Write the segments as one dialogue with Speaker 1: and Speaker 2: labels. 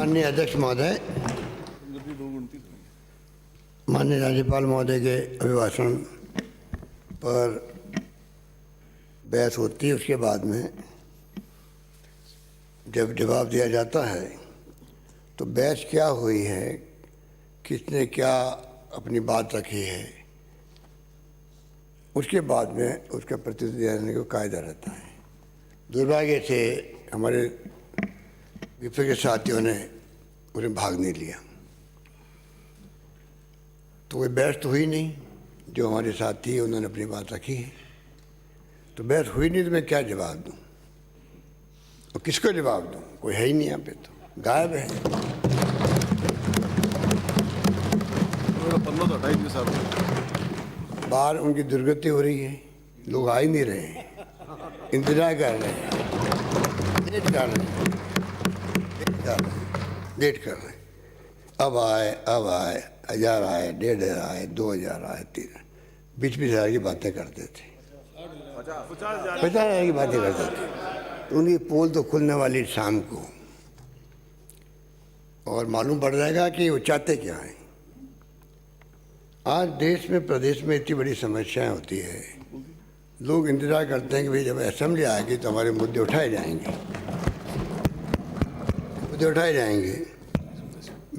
Speaker 1: माननीय अध्यक्ष महोदय, माननीय राज्यपाल महोदय के अभिभाषण पर बहस होती है, उसके बाद में जब जवाब दिया जाता है तो बहस क्या हुई है, किसने क्या अपनी बात रखी है, उसके बाद में उसका प्रत्युत्तर देने को कायदा रहता है। दुर्भाग्य से हमारे विपक्ष के साथियों ने उन्हें भाग नहीं लिया, तो कोई बहस तो हुई नहीं। जो हमारे साथी हैं उन्होंने अपनी बात रखी है, तो बहस हुई नहीं तो मैं क्या जवाब दूं और किसको जवाब दूं? कोई है ही नहीं यहाँ पे, तो गायब है। बाहर उनकी दुर्गति हो रही है, लोग आ ही नहीं रहे हैं, इंतजार कर रहे हैं, लेट कर रहे हैं, लेट कर रहे हैं। अब आए 1000 आए, 1500 आए, 2000 आए, 3 20 हज़ार की बातें करते थे, 50 हज़ार की बातें करते थे। तो उनकी पोल तो खुलने वाली शाम को, और मालूम पड़ जाएगा कि वो चाहते क्या हैं। आज देश में, प्रदेश में इतनी बड़ी समस्याएं होती है, लोग इंतजार करते हैं कि भाई जब असेंबली आएगी तो हमारे मुद्दे उठाए जाएंगे, मुद्दे उठाए जाएंगे।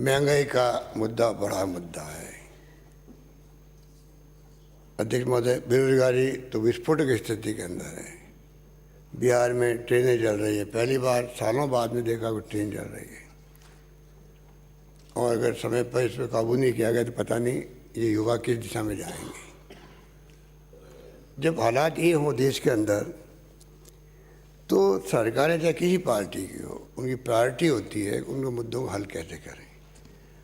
Speaker 1: महंगाई का मुद्दा बड़ा मुद्दा है अध्यक्ष महोदय। बेरोजगारी तो विस्फोटक स्थिति के अंदर है। बिहार में ट्रेनें चल रही है, पहली बार सालों बाद में देखा कि ट्रेन चल रही है, और अगर समय पर इस पर काबू नहीं किया गया तो पता नहीं ये युवा किस दिशा में जाएंगे। जब हालात ये हो देश के अंदर, तो सरकारें चाहे किसी पार्टी की हो, उनकी प्रायोरिटी होती है उनके मुद्दों को हल कैसे करें,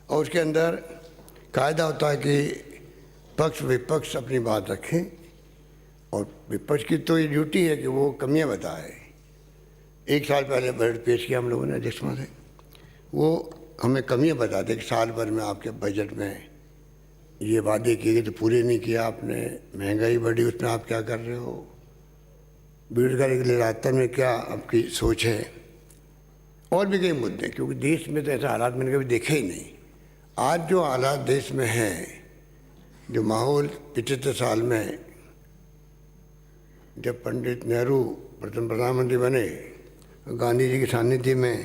Speaker 1: और उसके अंदर कायदा होता है कि पक्ष विपक्ष अपनी बात रखें, और विपक्ष की तो ये ड्यूटी है कि वो कमियां बताए। 1 साल पहले बजट पेश किया हम लोगों ने अध्यक्ष महोदय, वो हमें कमियां बताते कि साल भर में आपके बजट में ये वादे किए गए तो पूरे नहीं किया आपने, महंगाई बढ़ी उसमें आप क्या कर रहे हो, बेरोजगारी के लिए रास्ते में क्या आपकी सोच है, और भी कई मुद्दे। क्योंकि देश में तो ऐसा हालात मैंने कभी देखे ही नहीं। आज जो हालात देश में हैं, जो माहौल 75 साल में जब पंडित नेहरू प्रथम प्रधानमंत्री बने, गांधी जी के सानिध्य में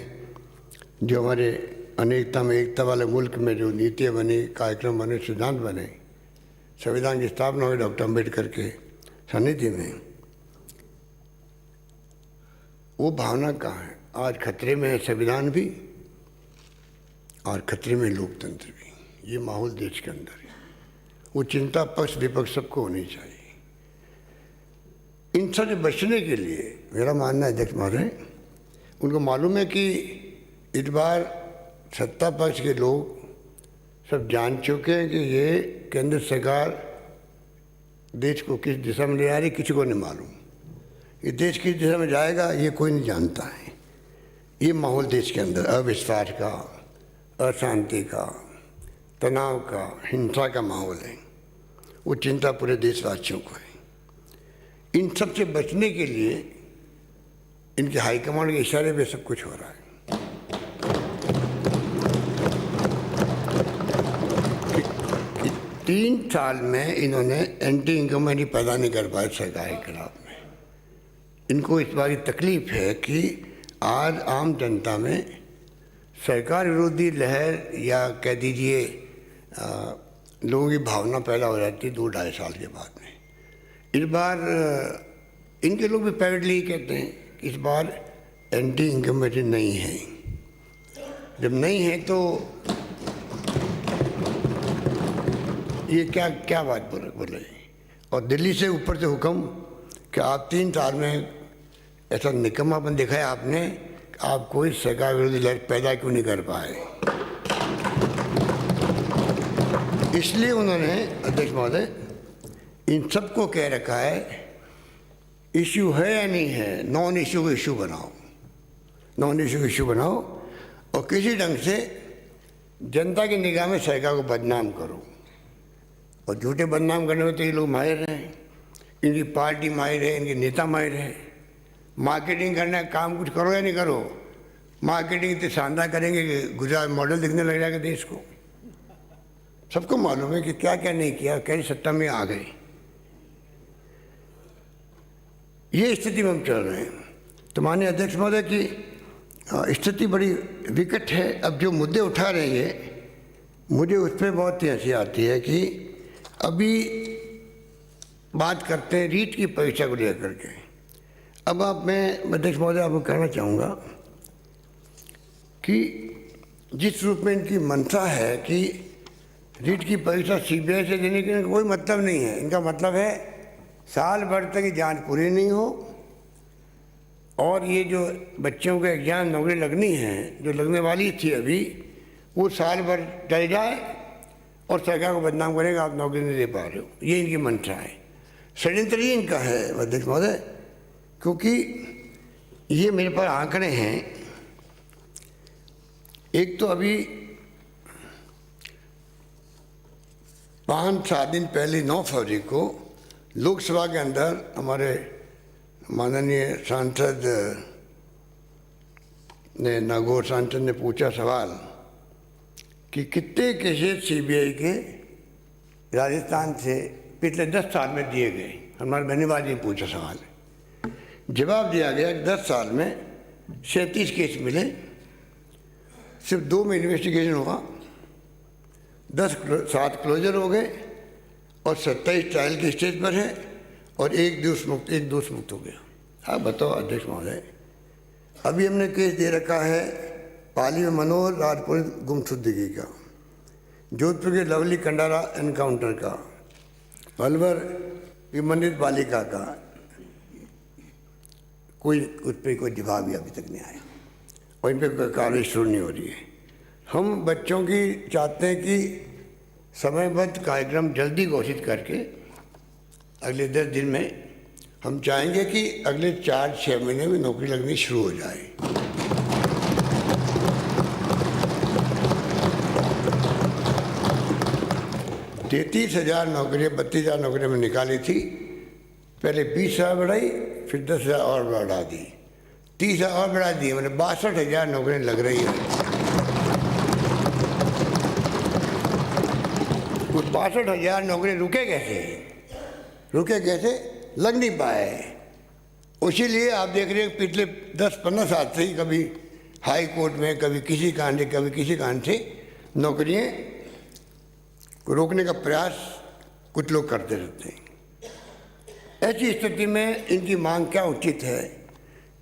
Speaker 1: जो हमारे अनेकता में एकता वाले मुल्क में जो नीतियाँ बनी, कार्यक्रम बने, सिद्धांत बने, संविधान की स्थापना हुई डॉक्टर अम्बेडकर के सानिध्य में, वो भावना कहाँ है? आज खतरे में है संविधान भी और खतरे में लोकतंत्र भी। ये माहौल देश के अंदर है, वो चिंता पक्ष विपक्ष सबको होनी चाहिए। इन सब से बचने के लिए मेरा मानना है अध्यक्ष महोदय, उनको मालूम है कि इस बार सत्ता पक्ष के लोग सब जान चुके हैं कि ये केंद्र सरकार देश को किस दिशा में ले जा रही, किसी को नहीं मालूम। ये देश किस दिशा में जाएगा ये कोई नहीं जानता है। ये माहौल देश के अंदर अविश्वास का, अशांति का, तनाव का, हिंसा का माहौल है, वो चिंता पूरे देशवासियों को है। इन सब से बचने के लिए इनके हाईकमांड के इशारे पे सब कुछ हो रहा है। 3 साल में इन्होंने एंटी इंकम्बेंसी पैदा नहीं कर पाए सरकार के खिलाफ में। इनको इस बार तकलीफ है कि आज आम जनता में सरकार विरोधी लहर, या कह दीजिए लोगों की भावना पैदा हो जाती है 2-2.5 साल के बाद में। इस बार इनके लोग भी प्राइवेटली कहते हैं कि इस बार एंटी इंकम्बेंसी नहीं है। जब नहीं है तो ये क्या बात बोले। और दिल्ली से ऊपर से हुक्म कि आप 3 साल में ऐसा निकम्मापन दिखाया आपने, आप कोई सरकार विरोधी लहर पैदा क्यों नहीं कर पाए। इसलिए उन्होंने अध्यक्ष महोदय इन सबको कह रखा है, इश्यू है या नहीं है, नॉन इश्यू को इश्यू बनाओ, नॉन इश्यू को इश्यू बनाओ, और किसी ढंग से जनता की निगाह में सरकार को बदनाम करो। और झूठे बदनाम करने में तो ये लोग माहिर हैं, इनकी पार्टी माहिर है, इनके नेता माहिर है। मार्केटिंग करने का काम कुछ करो या नहीं करो, मार्केटिंग इतनी शानदार करेंगे कि गुजरात मॉडल दिखने लग जाएगा देश को। सबको मालूम है कि क्या क्या नहीं किया, कैसी सत्ता में आ गए। ये स्थिति में हम चल रहे हैं। तो माननीय अध्यक्ष महोदय की स्थिति बड़ी विकट है। अब जो मुद्दे उठा रहे हैं, मुझे उस पर बहुत ही हंसी आती है कि अभी बात करते हैं रीट की परीक्षा को लेकर के। अब मैं अध्यक्ष महोदय आपको कहना चाहूँगा कि जिस रूप में इनकी मंशा है कि रीट की परीक्षा सीबीआई से देने का कोई मतलब नहीं है। इनका मतलब है साल भर तक की जांच पूरी नहीं हो और ये जो बच्चों के एग्जाम नौकरी लगनी है, जो लगने वाली थी अभी, वो साल भर चल जाए और सरकार को बदनाम करेगा, आप नौकरी नहीं दे पा रहे हो। ये इनकी मंशा है, षड्यंत्र ही इनका है अध्यक्ष महोदय। क्योंकि ये मेरे पास आंकड़े हैं। एक तो अभी 5-7 दिन पहले 9 फरवरी को लोकसभा के अंदर हमारे माननीय सांसद ने, नागौर सांसद ने पूछा सवाल कि कितने केसेस सीबीआई के राजस्थान से पिछले 10 साल में दिए गए। हमारे धन्यवाद जी पूछा सवाल, जवाब दिया गया कि 10 साल में 37 केस मिले, सिर्फ 2 में इन्वेस्टिगेशन हुआ, 7 क्लोजर हो गए और 27 ट्रायल के स्टेज पर है और एक दोष मुक्त हो गया। हाँ बताओ अध्यक्ष महोदय, अभी हमने केस दे रखा है पाली में मनोहर राजपुर गुमशुदगी का, जोधपुर के लवली कंडारा एनकाउंटर का, अलवर विमंडित बालिका का। कोई उस पर कोई जवाब भी अभी तक नहीं आया और इन पर कार्रवाई शुरू नहीं हो रही है। हम बच्चों की चाहते हैं कि समयबद्ध कार्यक्रम जल्दी घोषित करके अगले 10 दिन में हम चाहेंगे कि अगले 4-6 महीने में नौकरी लगनी शुरू हो जाए। तैंतीस 30,000 नौकरियाँ 32,000 नौकरियाँ में निकाली थी। पहले 20,000 बढ़ाई, फिर 10,000 और बढ़ा दी, 30,000 और बढ़ा दी, मैंने 62,000 नौकरियाँ लग रही हैं। उस 62,000 नौकरी रुके कैसे? लग नहीं पाए। इसीलिए आप देख रहे हैं पिछले 10-15 साल से ही कभी हाई कोर्ट में, कभी किसी कांड से नौकरियाँ को रोकने का प्रयास कुछ लोग करते रहते हैं। ऐसी स्थिति में इनकी मांग क्या उचित है?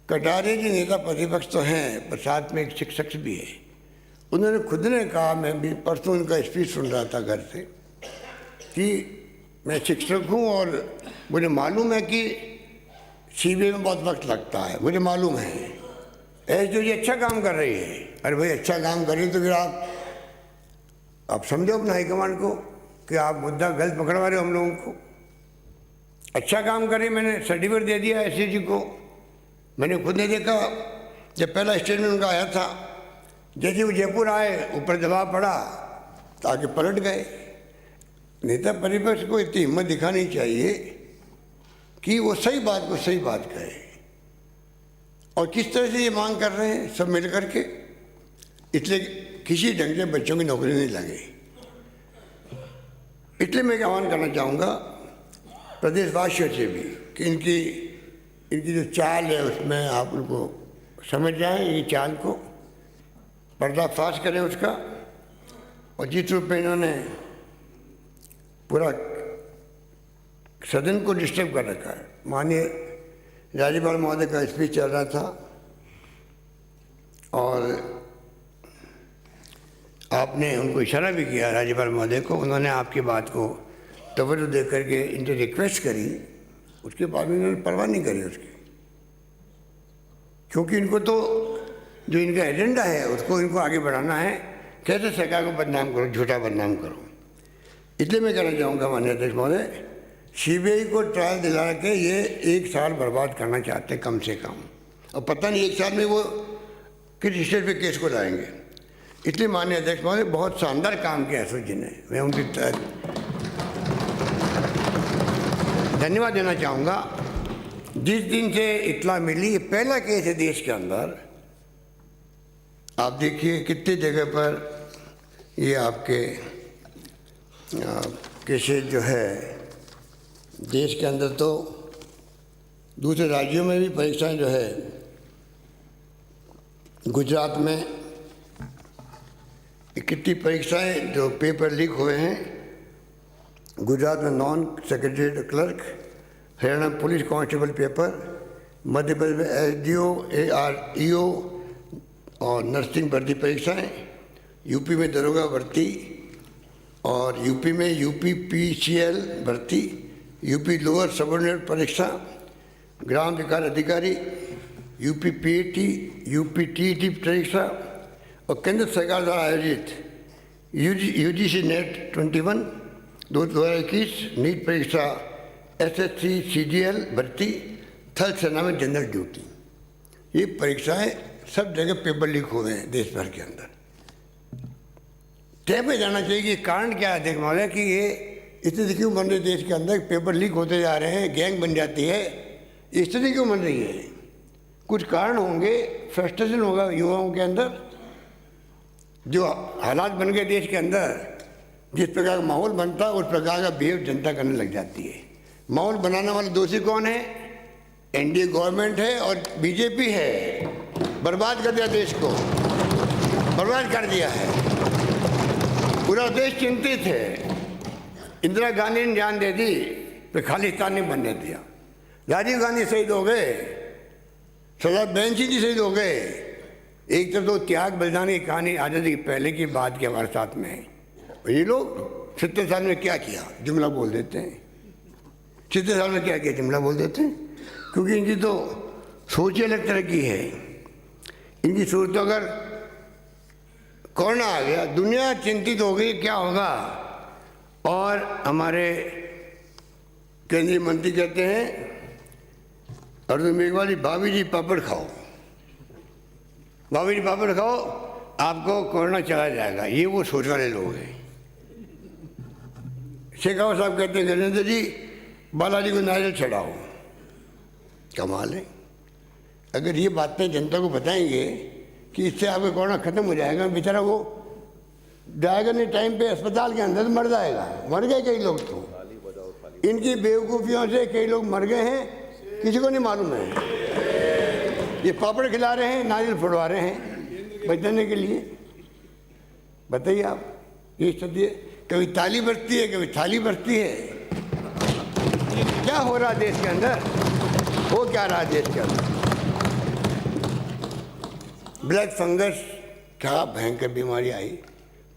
Speaker 1: कटारे जी नेता प्रतिपक्ष तो हैं, पर साथ में एक शिक्षक भी है। उन्होंने खुद ने कहा, मैं भी परसों उनका स्पीच सुन रहा था घर से, कि मैं शिक्षक हूँ और मुझे मालूम है कि सीबीआई में बहुत वक्त लगता है, मुझे मालूम है। ऐसे जो ये अच्छा काम कर रही है, अरे भाई अच्छा काम कर रही है तो फिर आप समझो अपना हाईकमांड को कि आप मुद्दा गलत पकड़वा रहे हो हम लोगों को। अच्छा काम करे, मैंने सर्टिफिकेट दे दिया एसएसजी को। मैंने खुद ने देखा जब पहला स्टेटमेंट उनका आया था, जैसे वो जयपुर आए ऊपर दबाव पड़ा ताकि पलट गए। नेता प्रतिपक्ष को इतनी हिम्मत दिखानी चाहिए कि वो सही बात को सही बात कहे। और किस तरह से ये मांग कर रहे हैं सब मिल करके, इसलिए किसी ढंग से बच्चों की नौकरी नहीं लगे। इसलिए मैं आह्वान करना चाहूँगा प्रदेशवासियों से भी कि इनकी जो चाल है उसमें आप उनको समझ जाएं, ये चाल को पर्दाफाश करें उसका। और जिस रूप में इन्होंने पूरा सदन को डिस्टर्ब कर रखा है। माननीय राज्यपाल महोदय का स्पीच चल रहा था और आपने उनको इशारा भी किया राज्यपाल महोदय को, उन्होंने आपकी बात को तवज्जो दे करके इनसे रिक्वेस्ट करी, उसके बाद भी इन्होंने परवाह नहीं करी उसकी। क्योंकि इनको तो जो इनका एजेंडा है उसको इनको आगे बढ़ाना है, कैसे सरकार को बदनाम करो, झूठा बदनाम करो। इसलिए मैं कहना चाहूँगा माननीय अध्यक्ष महोदय, सीबीआई को ट्रायल दिला के ये 1 साल बर्बाद करना चाहते हैं कम से कम, और पता नहीं 1 साल में वो किस स्टेज पे केस को लाएंगे। इसलिए माननीय अध्यक्ष महोदय बहुत शानदार काम किया एसओजी ने, मैं उनकी धन्यवाद देना चाहूँगा। जिस दिन से इत्तला मिली, ये पहला केस है देश के अंदर आप देखिए कितनी जगह पर ये आपके केसेस जो है देश के अंदर, तो दूसरे राज्यों में भी परीक्षाएं जो है, गुजरात में कितनी परीक्षाएं जो पेपर लीक हुए हैं। गुजरात में non secretary clerk, Haryana police constable paper, Madhya Pradesh में SDO, AREO और नर्सिंग भर्ती परीक्षाएं, यूपी में दरोगा भर्ती और यूपी में UPPCL भर्ती, यूपी लोअर सबऑर्डिनेट परीक्षा, ग्राम विकास अधिकारी, UPPAT, UPTET परीक्षा और केंद्र सरकार द्वारा आयोजित UGC नेट 21 2021 नीट परीक्षा, SSC CGL भर्ती, थल सेना में जनरल ड्यूटी। ये परीक्षाएं सब जगह पेपर लीक हुए हैं देश भर के अंदर। तय पे जाना चाहिए कि कारण क्या है। देखना है कि ये स्थिति क्यों बन रही देश के अंदर, पेपर लीक होते जा रहे हैं, गैंग बन जाती है, स्थिति क्यों बन रही है। कुछ कारण होंगे, फ्रस्ट्रेशन होगा युवाओं के अंदर, जो हालात बन गए देश के अंदर, जिस प्रकार का माहौल बनता है उस प्रकार का बिहेव जनता करने लग जाती है। माहौल बनाने वाले दोषी कौन है? NDA गवर्नमेंट है और BJP है। बर्बाद कर दिया देश को, बर्बाद कर दिया है। पूरा देश चिंतित है। इंदिरा गांधी ने जान दे दी तो खालिस्तान नहीं बनने दिया। राजीव गांधी शहीद हो गए, सरदार बहन सिंह जी शहीद हो गए। एक तरफ तो त्याग बलिदान की कहानी आज़ादी के पहले की बात के हमारे साथ में है। ये लोग 70 साल में क्या किया जुमला बोल देते हैं। 70 साल में क्या किया जुमला बोल देते हैं, क्योंकि इनकी तो सोच ही अलग तरह की है। इनकी सोच तो अगर कोरोना आ गया, दुनिया चिंतित हो गई क्या होगा। और हमारे केंद्रीय मंत्री कहते हैं अर्जुन मेघवाल, भाभी जी पापड़ खाओ, भाभी जी पापड़ खाओ, आपको कोरोना चला जाएगा। ये वो सोच वाले लोग हैं। शेखावत साहब कहते हैं गजेंद्र जी बालाजी को नारियल चढ़ाओ। कमाल है। अगर ये बातें जनता को बताएंगे कि इससे आपका कोरोना खत्म हो जाएगा, बेचारा वो जाएगा नहीं टाइम पे अस्पताल के अंदर, मर जाएगा। मर गए कई लोग, तो इनकी बेवकूफ़ियों से कई लोग मर गए हैं, किसी को नहीं मालूम है। ये पापड़ खिला रहे हैं, नारियल फोड़वा रहे हैं बचाने के लिए। बताइए आप, ये स्थिति है। कभी ताली बरसती है, कभी थाली बरसती है। क्या हो रहा है देश के अंदर, हो क्या रहा है देश के अंदर। ब्लैक फंगस क्या भयंकर बीमारी आई।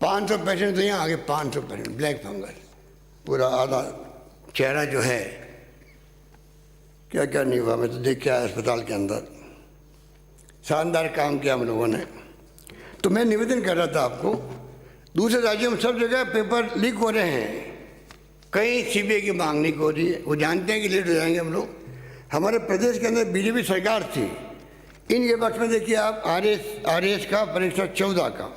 Speaker 1: 500 पेशेंट तो यहाँ आगे 500 पेशेंट ब्लैक फंगस, पूरा आधा चेहरा जो है, क्या क्या नहीं हुआ। मैं तो देख के आया अस्पताल के अंदर। शानदार काम किया हम लोगों ने। तो मैं निवेदन कर रहा था आपको, दूसरे राज्यों में सब जगह पेपर लीक हो रहे हैं, कहीं CBI की मांग नहीं हो रही है। वो जानते हैं कि लेट हो जाएंगे हम लोग। हमारे प्रदेश के अंदर BJP सरकार थी, इनके पक्ष में देखिए आप RS का परीक्षा 14 का,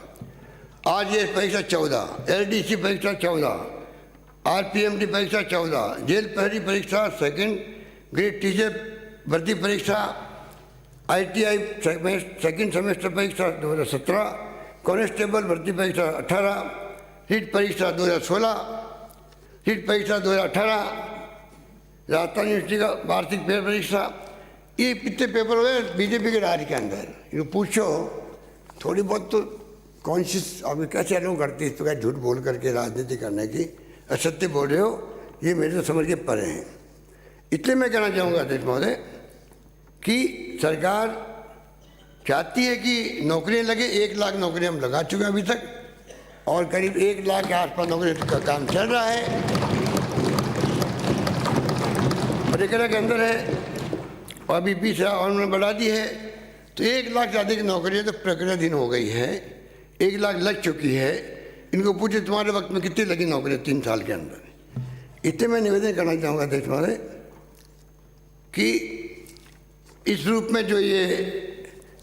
Speaker 1: RGS परीक्षा 14, LDC परीक्षा 14, RPMD परीक्षा 14, जेल प्रहरी परीक्षा, सेकंड ग्रेड टीचर भर्ती परीक्षा, ITI सेकंड सेमेस्टर परीक्षा 2017, कांस्टेबल भर्ती परीक्षा 18, रीट परीक्षा 2016, रीट परीक्षा 2018, राजस्थान यूनिवर्सिटी का वार्षिक पेपर परीक्षा। ये कितने पेपर हुए BJP के राज के अंदर। ये पूछो, थोड़ी बहुत तो कॉन्शियस अभी कैसे लोग करते हैं इस प्रकार झूठ बोल करके राजनीति करने की, असत्य बोल रहे हो, ये मेरे तो समझ के परे हैं। इसलिए मैं कहना चाहूँगा अध्यक्ष महोदय कि सरकार चाहती है कि नौकरियां लगे। 1 लाख नौकरियां हम लगा चुके हैं अभी तक, और करीब 1 लाख के आसपास नौकरी का काम चल रहा है, प्रक्रिया के अंदर है, और अभी 20 और उन्होंने बढ़ा दी है। तो 1 लाख से अधिक नौकरियाँ तो प्रक्रियाधीन हो गई है, 1 लाख लग चुकी है। इनको पूछे तुम्हारे वक्त में कितनी लगी नौकरियाँ 3 साल के अंदर। इससे मैं निवेदन करना चाहूँगा अध्यक्ष महोदय कि इस रूप में जो ये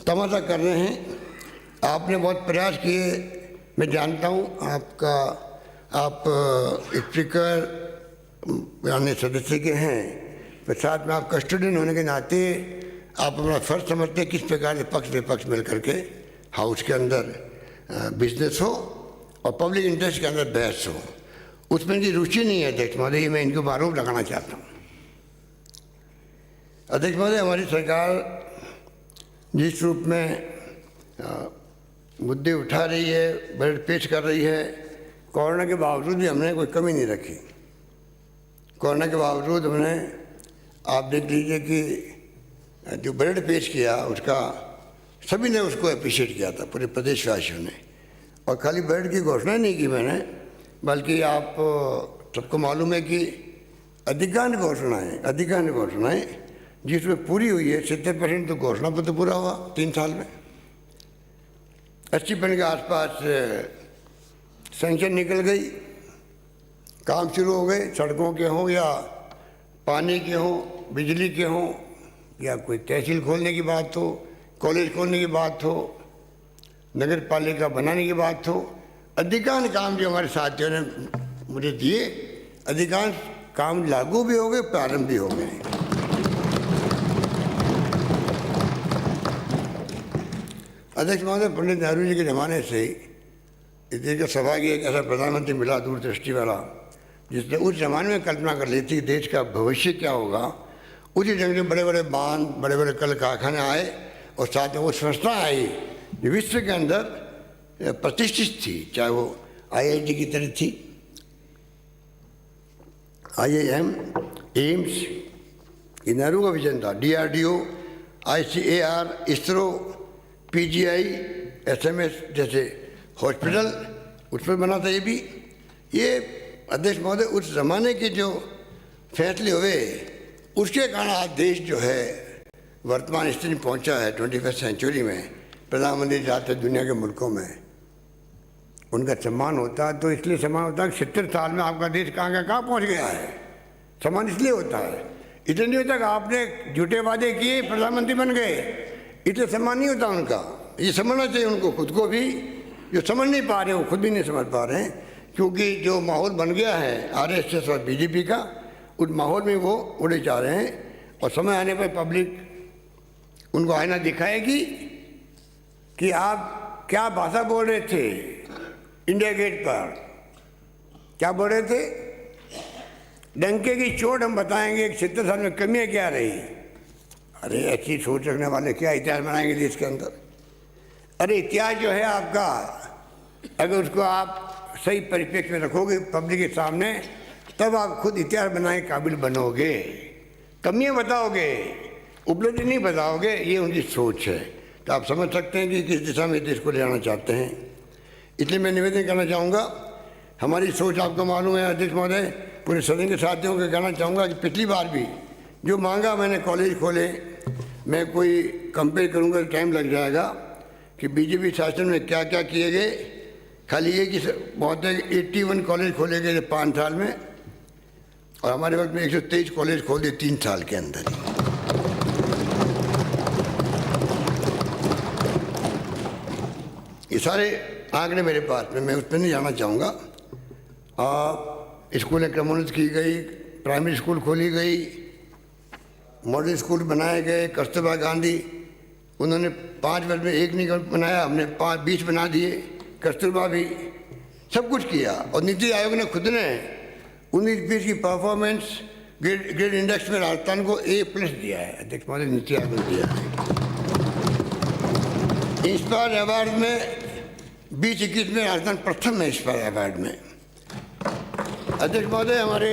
Speaker 1: तमाशा कर रहे हैं, आपने बहुत प्रयास किए, मैं जानता हूँ। आप स्पीकर यानी सदस्य के हैं, पर साथ में आप कस्टोडियन होने के नाते आप अपना फर्ज समझते हैं किस प्रकार से पक्ष विपक्ष मिल करके हाउस के अंदर बिजनेस हो और पब्लिक इंटरेस्ट के अंदर बहस हो, उसमें इनकी रुचि नहीं है अध्यक्ष महोदय। मैं इनके ऊपर आरोप लगाना चाहता हूँ। अध्यक्ष महोदय, हमारी सरकार जिस रूप में मुद्दे उठा रही है, बजट पेश कर रही है, कोरोना के बावजूद भी हमने कोई कमी नहीं रखी। कोरोना के बावजूद हमने, आप देख लीजिए कि जो बजट पेश किया उसका सभी ने उसको अप्रिशिएट किया था, पूरे प्रदेशवासियों ने। और खाली बजट की घोषणा नहीं की मैंने, बल्कि आप सबको मालूम है कि अधिकांश घोषणाएं जिसमें पूरी हुई है 70% तो घोषणा पर तो पूरा हुआ 3 साल में। 80% के आसपास सैंक्शन निकल गई, काम शुरू हो गए, सड़कों के हों या पानी के हों, बिजली के हों, या कोई तहसील खोलने की बात हो, कॉलेज खोलने की बात हो, नगर पालिका बनाने की बात हो। अधिकांश काम जो हमारे साथियों ने मुझे दिए, अधिकांश काम लागू भी हो गए, प्रारंभ भी हो गए। अध्यक्ष महोदय, पंडित नेहरू जी के ज़माने से ही इस देश का सौभाग्य एक ऐसा प्रधानमंत्री मिला दूरदृष्टि वाला, जिसने उस जमाने में कल्पना कर ली थी देश का भविष्य क्या होगा। उसी ढंग से बड़े बड़े बांध, बड़े बड़े कल कारखाने आए और साथ में वो संस्था आई जो विश्व के अंदर प्रतिष्ठित थी, चाहे वो IIT की तरह थी, IIM, एम्स, ये नेहरू का विजन था। DRDO, ICAR, ISRO, PGI, SMS जैसे हॉस्पिटल उस पर बना था। ये भी, ये अध्यक्ष महोदय उस ज़माने के जो फैसले हुए उसके कारण आज देश जो है वर्तमान स्थिति में पहुंचा है 21वीं सेंचुरी में। प्रधानमंत्री जाते दुनिया के मुल्कों में उनका सम्मान होता है, तो इसलिए सम्मान होता है कि 70 साल में आपका देश कहाँ पहुंच गया है। सम्मान इसलिए होता है, इसलिए नहीं होता कि आपने झूठे वादे किए प्रधानमंत्री बन गए, इसलिए सम्मान नहीं होता उनका। ये समझना चाहिए उनको, खुद को भी। जो समझ नहीं पा रहे, वो खुद भी नहीं समझ पा रहे हैं, क्योंकि जो माहौल बन गया है RSS और BJP का, उस माहौल में वो उड़े जा रहे हैं। और समय आने पर पब्लिक उनको आईना दिखाएगी कि आप क्या भाषा बोल रहे थे इंडिया गेट पर, क्या बोल रहे थे। डंके की चोट हम बताएंगे कि 70 साल में कमियाँ क्या रही। अरे ऐसी सोच रखने वाले क्या इतिहास बनाएंगे देश के अंदर। अरे इतिहास जो है आपका, अगर उसको आप सही परिप्रेक्ष्य में रखोगे पब्लिक के सामने, तब आप खुद इतिहास बनाने के काबिल बनोगे। कमियाँ बताओगे, उपलब्धि नहीं बताओगे, ये उनकी सोच है। तो आप समझ सकते हैं कि किस दिशा में देश को ले जाना चाहते हैं। इसलिए मैं निवेदन करना चाहूँगा, हमारी सोच आपको मालूम है अध्यक्ष महोदय, पूरे सदन के साथियों को कहना चाहूँगा कि पिछली बार भी जो मांगा मैंने कॉलेज खोले, मैं कोई कंपेयर करूँगा तो टाइम लग जाएगा कि BJP शासन में क्या क्या किए गए। खाली ये कि बहुत 81 कॉलेज खोले गए 5 साल में, और हमारे वक्त में 123 कॉलेज खोल दिए 3 साल के अंदर ही। ये सारे आंकड़े मेरे पास में, मैं उस पर नहीं जाना चाहूँगा। स्कूलें क्रमोन्नत की गई, प्राइमरी स्कूल खोली गई, मॉडल स्कूल बनाए गए। कस्तूरबा गांधी, उन्होंने 5 वर्ष में एक नहीं बनाया, हमने 20 बना दिए। कस्तूरबा भी सब कुछ किया। और नीति आयोग ने खुद ने 19-20 की परफॉर्मेंस ग्रेड इंडेक्स में राजस्थान को A+ दिया है अध्यक्ष महोदय, नीति आयोग ने दिया है। इंस्पायर अवार्ड में 2021 में राजस्थान प्रथम है इंस्पायर अवार्ड में। अध्यक्ष महोदय, हमारे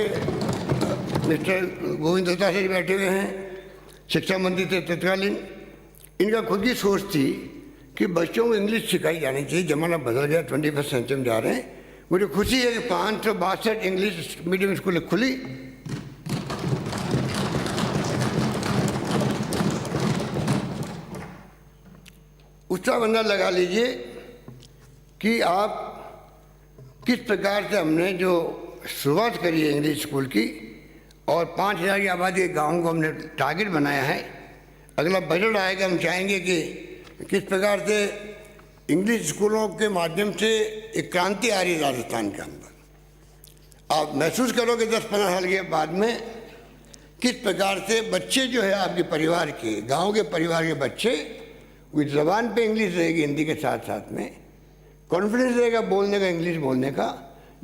Speaker 1: मिस्टर गोविंद दत्ता जी बैठे हुए हैं, शिक्षा मंत्री थे तत्कालीन। इनका खुद की सोच थी कि बच्चों को इंग्लिश सिखाई जानी चाहिए। ज़माना बदल गया, 21वीं सेंचुरी में जा रहे हैं। मुझे खुशी है कि 562 इंग्लिश मीडियम स्कूल खुली। उसका अंदाजा लगा लीजिए कि आप किस प्रकार से हमने जो शुरुआत करी है इंग्लिश स्कूल की, और 5000 की आबादी के गाँव को हमने टारगेट बनाया है। अगला बजट आएगा, हम चाहेंगे कि किस प्रकार से इंग्लिश स्कूलों के माध्यम से एक क्रांति आ रही है राजस्थान के अंदर। आप महसूस करोगे 10-15 साल के बाद में किस प्रकार से बच्चे जो है आपके परिवार के, गांव के परिवार के बच्चे कोई ज़बान पे इंग्लिश रहेगी हिंदी के साथ साथ में, कॉन्फिडेंस रहेगा बोलने का, इंग्लिश बोलने का।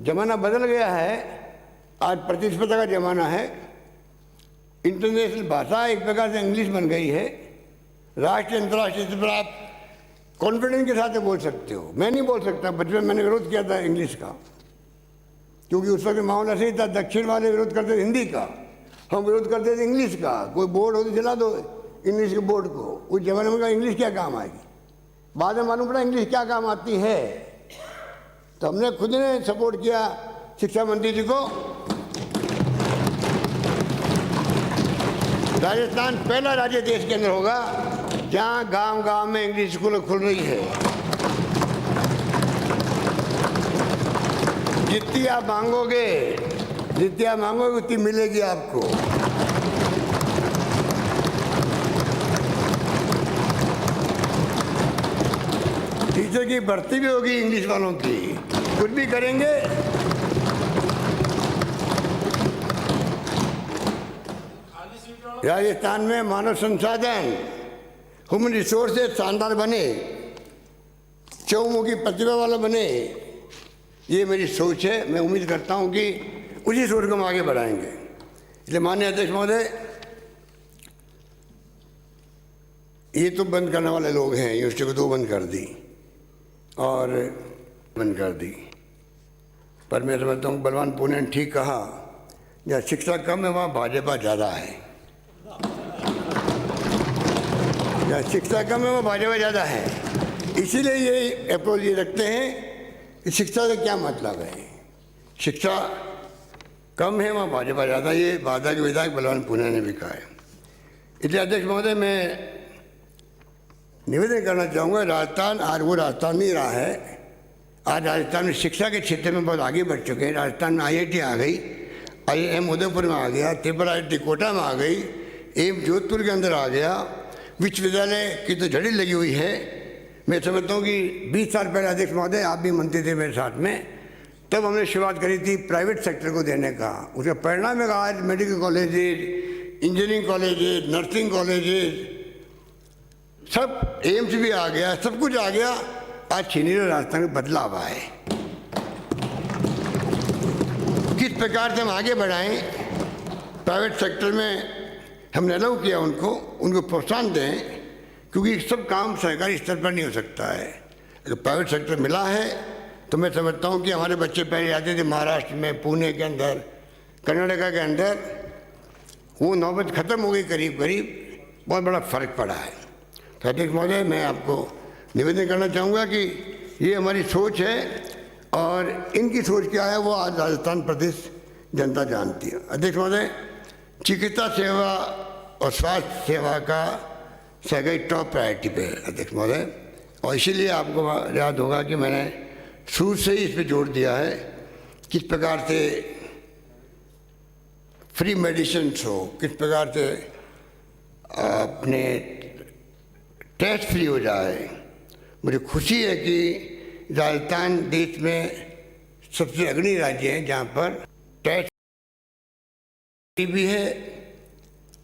Speaker 1: ज़माना बदल गया है, आज प्रतिस्पर्धा का ज़माना है, इंटरनेशनल भाषा एक प्रकार से इंग्लिश बन गई है। राष्ट्रीय अंतर्राष्ट्रीय स्तर पर आप कॉन्फिडेंस के साथ बोल सकते हो, मैं नहीं बोल सकता। बचपन मैंने विरोध किया था इंग्लिश का, क्योंकि उस वक्त माहौल ऐसे ही था, दक्षिण वाले विरोध करते थे हिंदी का, हम विरोध करते थे इंग्लिश का। कोई बोर्ड हो तो जला दो इंग्लिश के बोर्ड को, उस जमाने में कहा इंग्लिश क्या काम आएगी, बाद में मालूम पड़ा इंग्लिश क्या काम आती है। तो हमने खुद ने सपोर्ट किया शिक्षा मंत्री जी को। राजस्थान पहला राज्य देश के अंदर होगा जहां गांव गांव में इंग्लिश स्कूल खुल रही है। जितनी आप मांगोगे, उतनी मिलेगी आपको। टीचर की भर्ती भी होगी इंग्लिश वालों की, कुछ भी करेंगे। राजस्थान में मानव संसाधन, ह्यूमन रिसोर्सेज शानदार बने, चौमुखी प्रतिभा वाला बने, ये मेरी सोच है। मैं उम्मीद करता हूँ कि उसी सोच को हम आगे बढ़ाएंगे। इसलिए माननीय अध्यक्ष महोदय, ये तो बंद करने वाले लोग हैं, यूनिवर्सिटी को 2 बंद कर दी और बंद कर दी, पर मैं समझता हूँ बलवान पूने ने ठीक कहा, जहाँ शिक्षा कम है वहाँ भाजपा ज़्यादा है। जहाँ शिक्षा कम है वहाँ भाजपा ज़्यादा है। इसीलिए ये अप्रोच ये रखते हैं कि शिक्षा से क्या मतलब है, शिक्षा कम है वहाँ भाजपा ज़्यादा। ये भाजपा के विधायक बलवान पूने ने भी कहा है। इसलिए अध्यक्ष महोदय, मैं निवेदन करना चाहूँगा, राजस्थान आज वो राजस्थान नहीं रहा है। आज राजस्थान में शिक्षा के क्षेत्र में बहुत आगे बढ़ चुके हैं। राजस्थान में IIT आ गई, IIM उदयपुर में आ गया, त्रिपुरा IIT कोटा में आ गई, एम्स जोधपुर के अंदर आ गया, विश्वविद्यालय की तो झड़ी लगी हुई है। मैं समझता हूँ कि 20 साल पहले अध्यक्ष महोदय, आप भी मंत्री थे मेरे साथ में, तब हमने शुरुआत करी थी प्राइवेट सेक्टर को देने का। उसका परिणाम है आज medical colleges, engineering colleges, nursing colleges, सब एम्स भी आ गया, सब कुछ आ गया। आज छीनी राजस्थान में बदलाव आए। किस प्रकार से हम आगे बढ़ाएं, प्राइवेट सेक्टर में हमने अलाउ किया उनको प्रोत्साहन दें, क्योंकि सब काम सरकारी स्तर पर नहीं हो सकता है। अगर प्राइवेट सेक्टर मिला है तो मैं समझता हूँ कि हमारे बच्चे पहले आते थे महाराष्ट्र में, पुणे के अंदर, कर्नाटका के अंदर, वो नौबत ख़त्म हो गई करीब करीब, बहुत बड़ा फ़र्क पड़ा है। तो अध्यक्ष महोदय, मैं आपको निवेदन करना चाहूँगा कि ये हमारी सोच है और इनकी सोच क्या है वो आज राजस्थान प्रदेश जनता जानती है। अध्यक्ष महोदय, चिकित्सा सेवा और स्वास्थ्य सेवा का सगाई टॉप प्रायोरिटी पे है अध्यक्ष महोदय, और इसीलिए आपको याद होगा कि मैंने शुरू से ही इस पर जोर दिया है किस प्रकार से फ्री मेडिसिन हो, किस प्रकार से अपने टेस्ट फ्री हो जाए। मुझे खुशी है कि राजस्थान देश में सबसे अग्रणी राज्य है जहाँ पर टेस्ट भी है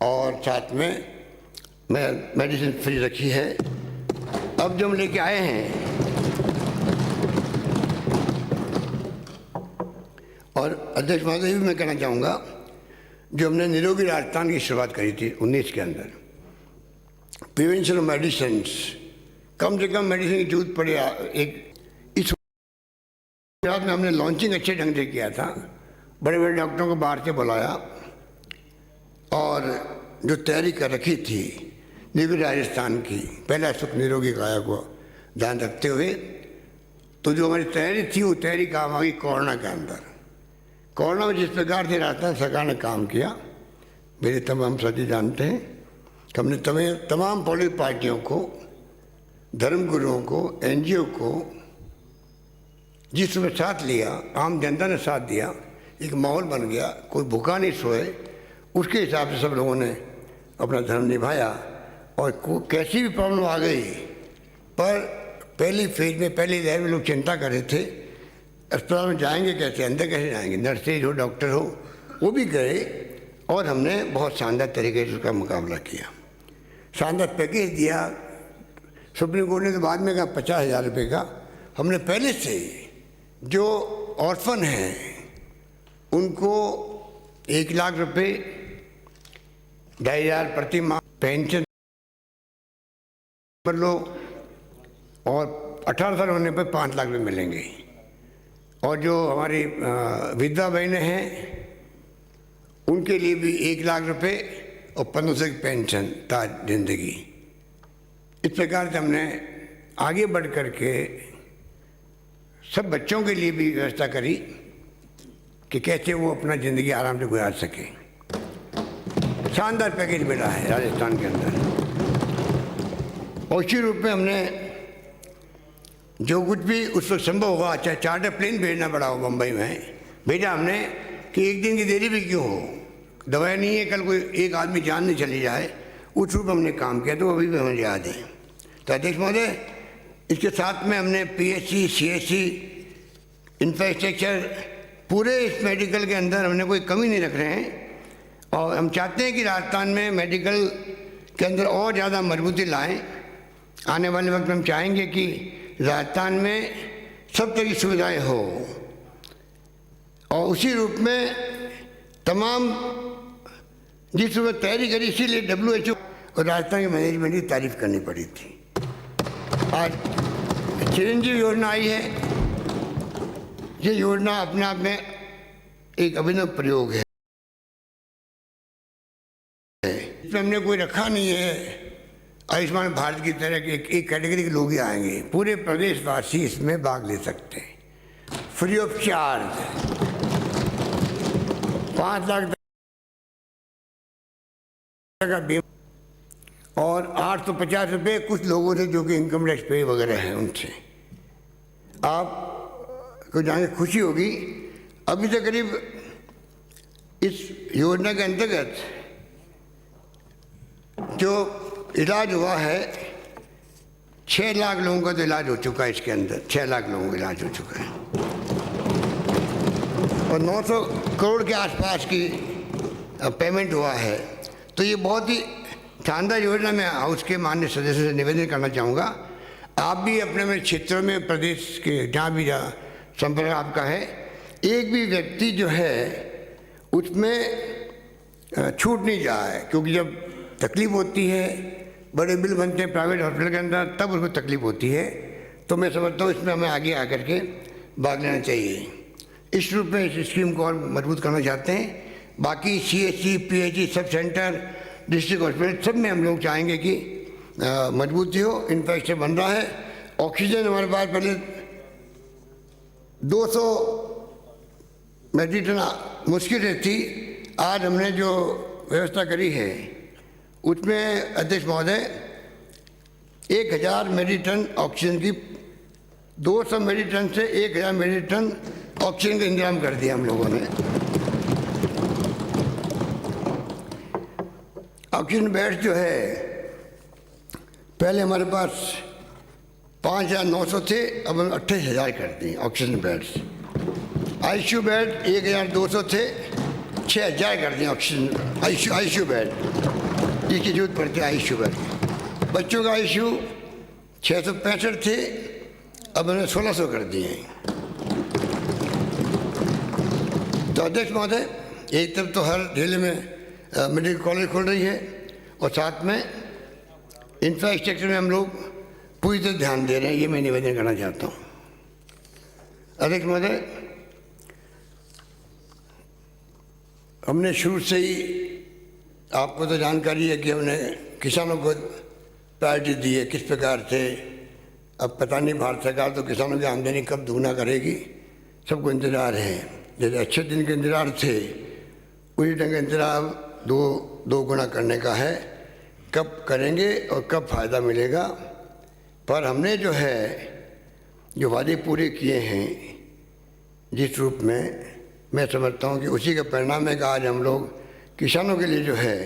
Speaker 1: और साथ में मेडिसिन फ्री रखी है। अब जो हम लेके आए हैं, और अध्यक्ष महोदय भी मैं कहना चाहूँगा, जो हमने निरोगी राजस्थान की शुरुआत करी थी 19 के अंदर, प्रिवेंशन ऑफ मेडिसिन, कम से कम मेडिसिन की जरूरत पड़े एक, इस में हमने लॉन्चिंग अच्छे ढंग से किया था। बड़े बड़े डॉक्टरों को बाहर से बुलाया और जो तैयारी कर रखी थी निरोगी राजस्थान की, पहला सुख निरोगी काया को ध्यान रखते हुए, तो जो हमारी तैयारी थी वो तैयारी काम आ गई कोरोना के अंदर। कोरोना में जिस प्रकार से राजस्थान सरकार ने काम किया, मेरे तमाम साथी जानते हैं कि हमने तमाम पॉलिटिकल पार्टियों को, धर्मगुरुओं को, NGO को जिस समय साथ लिया, आम जनता ने साथ दिया, एक माहौल बन गया, कोई भूखा नहीं सोए, उसके हिसाब से सब लोगों ने अपना धर्म निभाया। और कैसी भी प्रॉब्लम आ गई, पर पहली फेज में, पहली लहर में लोग चिंता कर रहे थे अस्पताल में जाएंगे कैसे, अंदर कैसे जाएंगे, नर्सेज हो, डॉक्टर हो, वो भी गए और हमने बहुत शानदार तरीके से उसका मुकाबला किया। शानदार पैकेज दिया, सुप्रीम कोर्ट ने तो बाद में कहा 50,000 रुपये का। हमने पहले से जो ऑर्फन हैं उनको 1 लाख रुपये 2,500 प्रति माह पेंशन पर लो, और 18 साल होने पर 5 लाख रुपये मिलेंगे। और जो हमारी विधवा बहनें हैं उनके लिए भी 1 लाख रुपये और 1500 की पेंशन ताज जिंदगी। इस प्रकार से हमने आगे बढ़ कर के सब बच्चों के लिए भी व्यवस्था करी कि कैसे वो अपना ज़िंदगी आराम से गुजार सके। शानदार पैकेज मिला है राजस्थान के अंदर। और इसी रूप में हमने जो कुछ भी उस वक्त संभव होगा, चाहे चार्टर प्लेन भेजना पड़ा हो मुंबई में, भेजा हमने कि एक दिन की देरी भी क्यों हो, दवाई नहीं है, कल कोई एक आदमी जान नहीं चली जाए, उस रूप में हमने काम किया। तो अभी भी हमें याद है। तो अध्यक्ष महोदय, इसके साथ में हमने PHC, CHC, इंफ्रास्ट्रक्चर, पूरे इस मेडिकल के अंदर हमने कोई कमी नहीं रख रहे हैं। और हम चाहते हैं कि राजस्थान में मेडिकल के अंदर और ज़्यादा मजबूती लाएं। आने वाले वक्त में हम चाहेंगे कि राजस्थान में सब तरह की सुविधाएं हो, और उसी रूप में तमाम जिस रूप में तैयारी करी, इसीलिए WHO और राजस्थान के मैनेजमेंट की तारीफ करनी पड़ी थी। आज चिरंजीव योजना आई है। ये योजना अपने आप में एक अभिनव प्रयोग है। इसमें हमने कोई रखा नहीं है आयुष्मान भारत की तरह के एक कैटेगरी के लोग ही आएंगे। पूरे प्रदेशवासी इसमें भाग ले सकते हैं, फ्री ऑफ चार्ज। 5 लाख का बीमा, और 850 रुपये कुछ लोगों से जो कि इनकम टैक्स पे वगैरह हैं उनसे। आपको जान के खुशी होगी, अभी तक करीब इस योजना के अंतर्गत जो इलाज हुआ है, 6 लाख लोगों का तो इलाज हो चुका है। इसके अंदर 6 लाख लोगों का इलाज हो चुका है, और 900 करोड़ के आसपास की पेमेंट हुआ है। तो ये बहुत ही शानदार योजना। मैं हाउस के माननीय सदस्य से निवेदन करना चाहूँगा, आप भी अपने अपने क्षेत्रों में, प्रदेश के जहाँ भी संपर्क आपका है, एक भी व्यक्ति जो है उसमें छूट नहीं जाए। क्योंकि जब तकलीफ होती है, बड़े बिल बनते हैं प्राइवेट हॉस्पिटल के अंदर, तब उसको तकलीफ होती है। तो मैं समझता हूँ इसमें हमें आगे आकर के भाग लेना चाहिए। इस रूप में इस स्कीम को और मजबूत करना चाहते हैं। बाकी CHC, PHC, sub centre, district hospital, सब में हम लोग चाहेंगे कि मजबूती हो। इंफ्रास्ट्रक्चर बन रहा है। ऑक्सीजन हमारे पास पहले 200 मेट्रिक टन मुश्किल रहती, आज हमने जो व्यवस्था करी है उसमें अध्यक्ष महोदय 1000 मेट्रिक टन ऑक्सीजन की, 200 मेट्रिक टन से 1000 मेट्रिक टन ऑक्सीजन का इंतजाम कर दिया हम लोगों ने। ऑक्सीजन बेड्स जो है पहले हमारे पास 5,900 थे, अब हम 28,000 कर दिए ऑक्सीजन बेड्स। ICU बेड 1,200 थे, 6,000 कर दिए ऑक्सीजन ICU बेड, जिसकी जरूरत पड़ती है ICU बेड। बच्चों का ICU 665 थे, अब हमने 1,600 कर दिए हैं। तो अध्यक्ष महोदय, एक तरफ तो हर जिले में मेडिकल कॉलेज खोल रही है, और साथ में इंफ्रास्ट्रक्चर में हम लोग पूरी तरह ध्यान दे रहे हैं। ये मैं निवेदन करना चाहता हूँ। अध्यक्ष महोदय, हमने शुरू से ही, आपको तो जानकारी है कि हमने किसानों को प्रायोरिटी दी है। किस प्रकार से, अब पता नहीं भारत सरकार तो किसानों की आमदनी कब दुगना करेगी, सबको इंतज़ार है। जैसे अच्छे दिन के इंतज़ार थे, उसी ढंग का इंतज़ार दो गुना करने का है। कब करेंगे और कब फ़ायदा मिलेगा, पर हमने जो है जो वादे पूरे किए हैं जिस रूप में, मैं समझता हूँ कि उसी का परिणाम है कि आज हम लोग किसानों के लिए जो है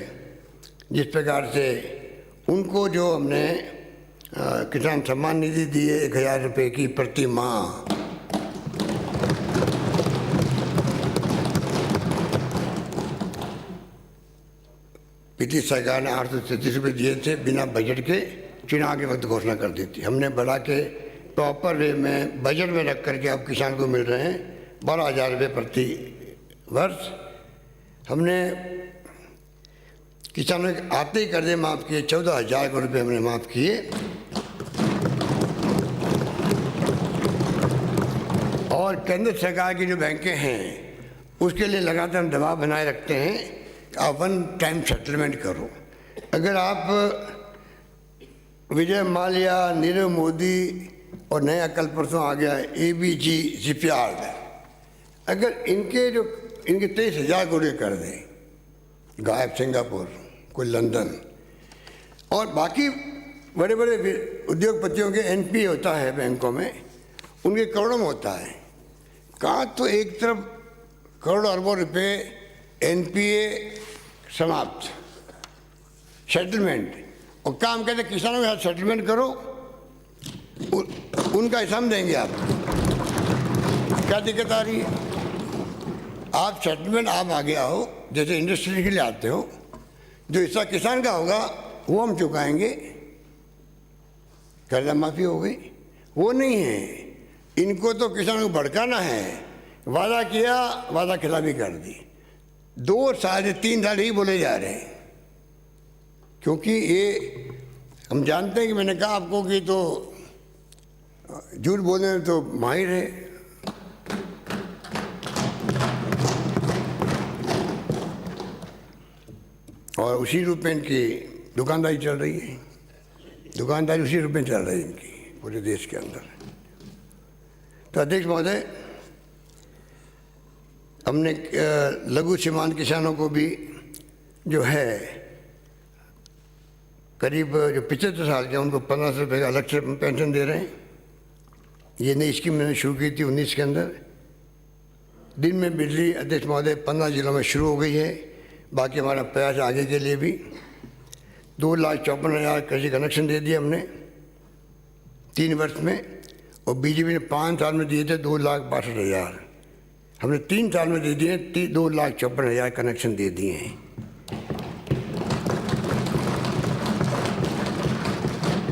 Speaker 1: जिस प्रकार से उनको जो हमने किसान सम्मान निधि दी है 1,000 रुपये की प्रति माह, पिछली सरकार ने 833 रुपये दिए थे बिना बजट के, चुनाव के वक्त घोषणा कर दी थी। हमने बढ़ा के प्रॉपर वे में बजट में रख करके अब किसान को मिल रहे हैं 12,000 रुपये प्रति वर्ष। हमने किसानों के आते ही कर्जे माफ़ किए, 14,000 करोड़ रुपये हमने माफ़ किए। और केंद्र सरकार की जो बैंकें हैं उसके लिए लगातार हम दबाव बनाए रखते हैं कि आप वन टाइम सेटलमेंट करो। अगर आप विजय माल्या, नीरव मोदी और नया कल परसों आ गया ABG शिपयार्ड, अगर इनके 23,000 करोड़ कर दें, गायब सिंगापुर, कोई लंदन, और बाकी बड़े बड़े उद्योगपतियों के NPA होता है बैंकों में, उनके करोड़ों में होता है। कहाँ तो एक तरफ करोड़ों अरबों रुपए NPA समाप्त, सेटलमेंट, और काम कहते किसानों के साथ सेटलमेंट करो, उनका हिसाब देंगे आप। क्या दिक्कत आ रही है? आप सेटलमेंट आप आगे आओ, जैसे इंडस्ट्री के लिए आते हो, जो हिस्सा किसान का होगा वो हम चुकाएंगे, कर्जा माफ़ी हो गई। वो नहीं है, इनको तो किसानों को भड़काना है। वादा किया, वादा खिलाफी कर दी। 2 साल से 3 साल ही बोले जा रहे हैं, क्योंकि ये हम जानते हैं कि मैंने कहा आपको कि तो झूठ बोलने में तो माहिर है। और उसी रूप में इनकी दुकानदारी चल रही है, दुकानदारी उसी रूप में चल रही है इनकी पूरे देश के अंदर। तो अध्यक्ष महोदय, हमने लघु सीमांत किसानों को भी जो है करीब जो 75 साल के उनको 1500 रुपये का अलग से पेंशन दे रहे हैं। ये नई स्कीम मैंने शुरू की थी 19 के अंदर। दिन में बिजली अध्यक्ष महोदय 15 जिलों में शुरू हो गई है, बाकी हमारा प्रयास आगे के लिए भी। 2,54,000 कृषि कनेक्शन दे दिए हमने 3 वर्ष में, और बीजेपी ने 5 साल में दिए थे 2,62,000। हमने 3 साल में दे दिए 2,54,000 कनेक्शन दे दिए हैं।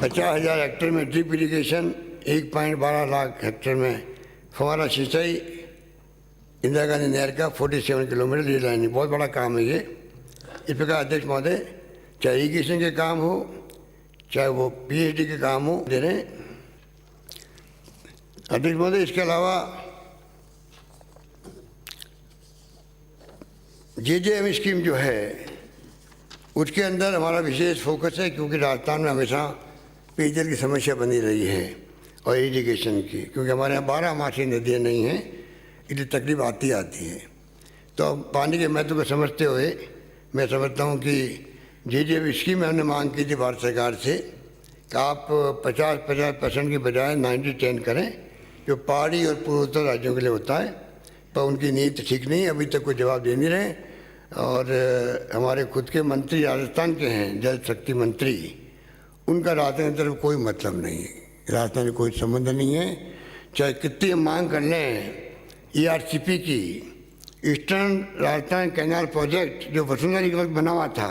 Speaker 1: 50,000 हेक्टेयर में ड्रिप इरीगेशन, 1.12 लाख हेक्टेयर में फव्वारा सिंचाई, इंदिरा गांधी नहर का 47 किलोमीटर ली लाइन। बहुत बड़ा काम है ये। इस प्रकार अध्यक्ष महोदय, चाहे इरीगेशन के काम हो, चाहे वो PhD के काम हो, दे रहे हैं। अध्यक्ष महोदय, इसके अलावा JJM स्कीम जो है उसके अंदर हमारा विशेष फोकस है, क्योंकि राजस्थान में हमेशा पेयजल की समस्या बनी रही है और इरीगेशन की, क्योंकि हमारे यहाँ 12 मासी नदियाँ नहीं हैं, इसलिए तकलीफ आती है। तो पानी के महत्व को समझते हुए मैं समझता हूँ कि JJM स्कीम में हमने मांग की थी भारत सरकार से कि आप 50% की बजाय 90-10 करें, जो पहाड़ी और पूर्वोत्तर राज्यों के लिए होता है। पर उनकी नीति ठीक नहीं, अभी तक कोई जवाब दे नहीं रहे। और हमारे खुद के मंत्री राजस्थान के हैं, जल शक्ति मंत्री, उनका राजस्थान की तरफ कोई मतलब नहीं है, राजस्थान में कोई संबंध नहीं है। चाहे कितनी हम मांग कर लें ERCP की, ईस्टर्न राजस्थान कैनाल प्रोजेक्ट जो वसुंधरा के वक्त बना हुआ था,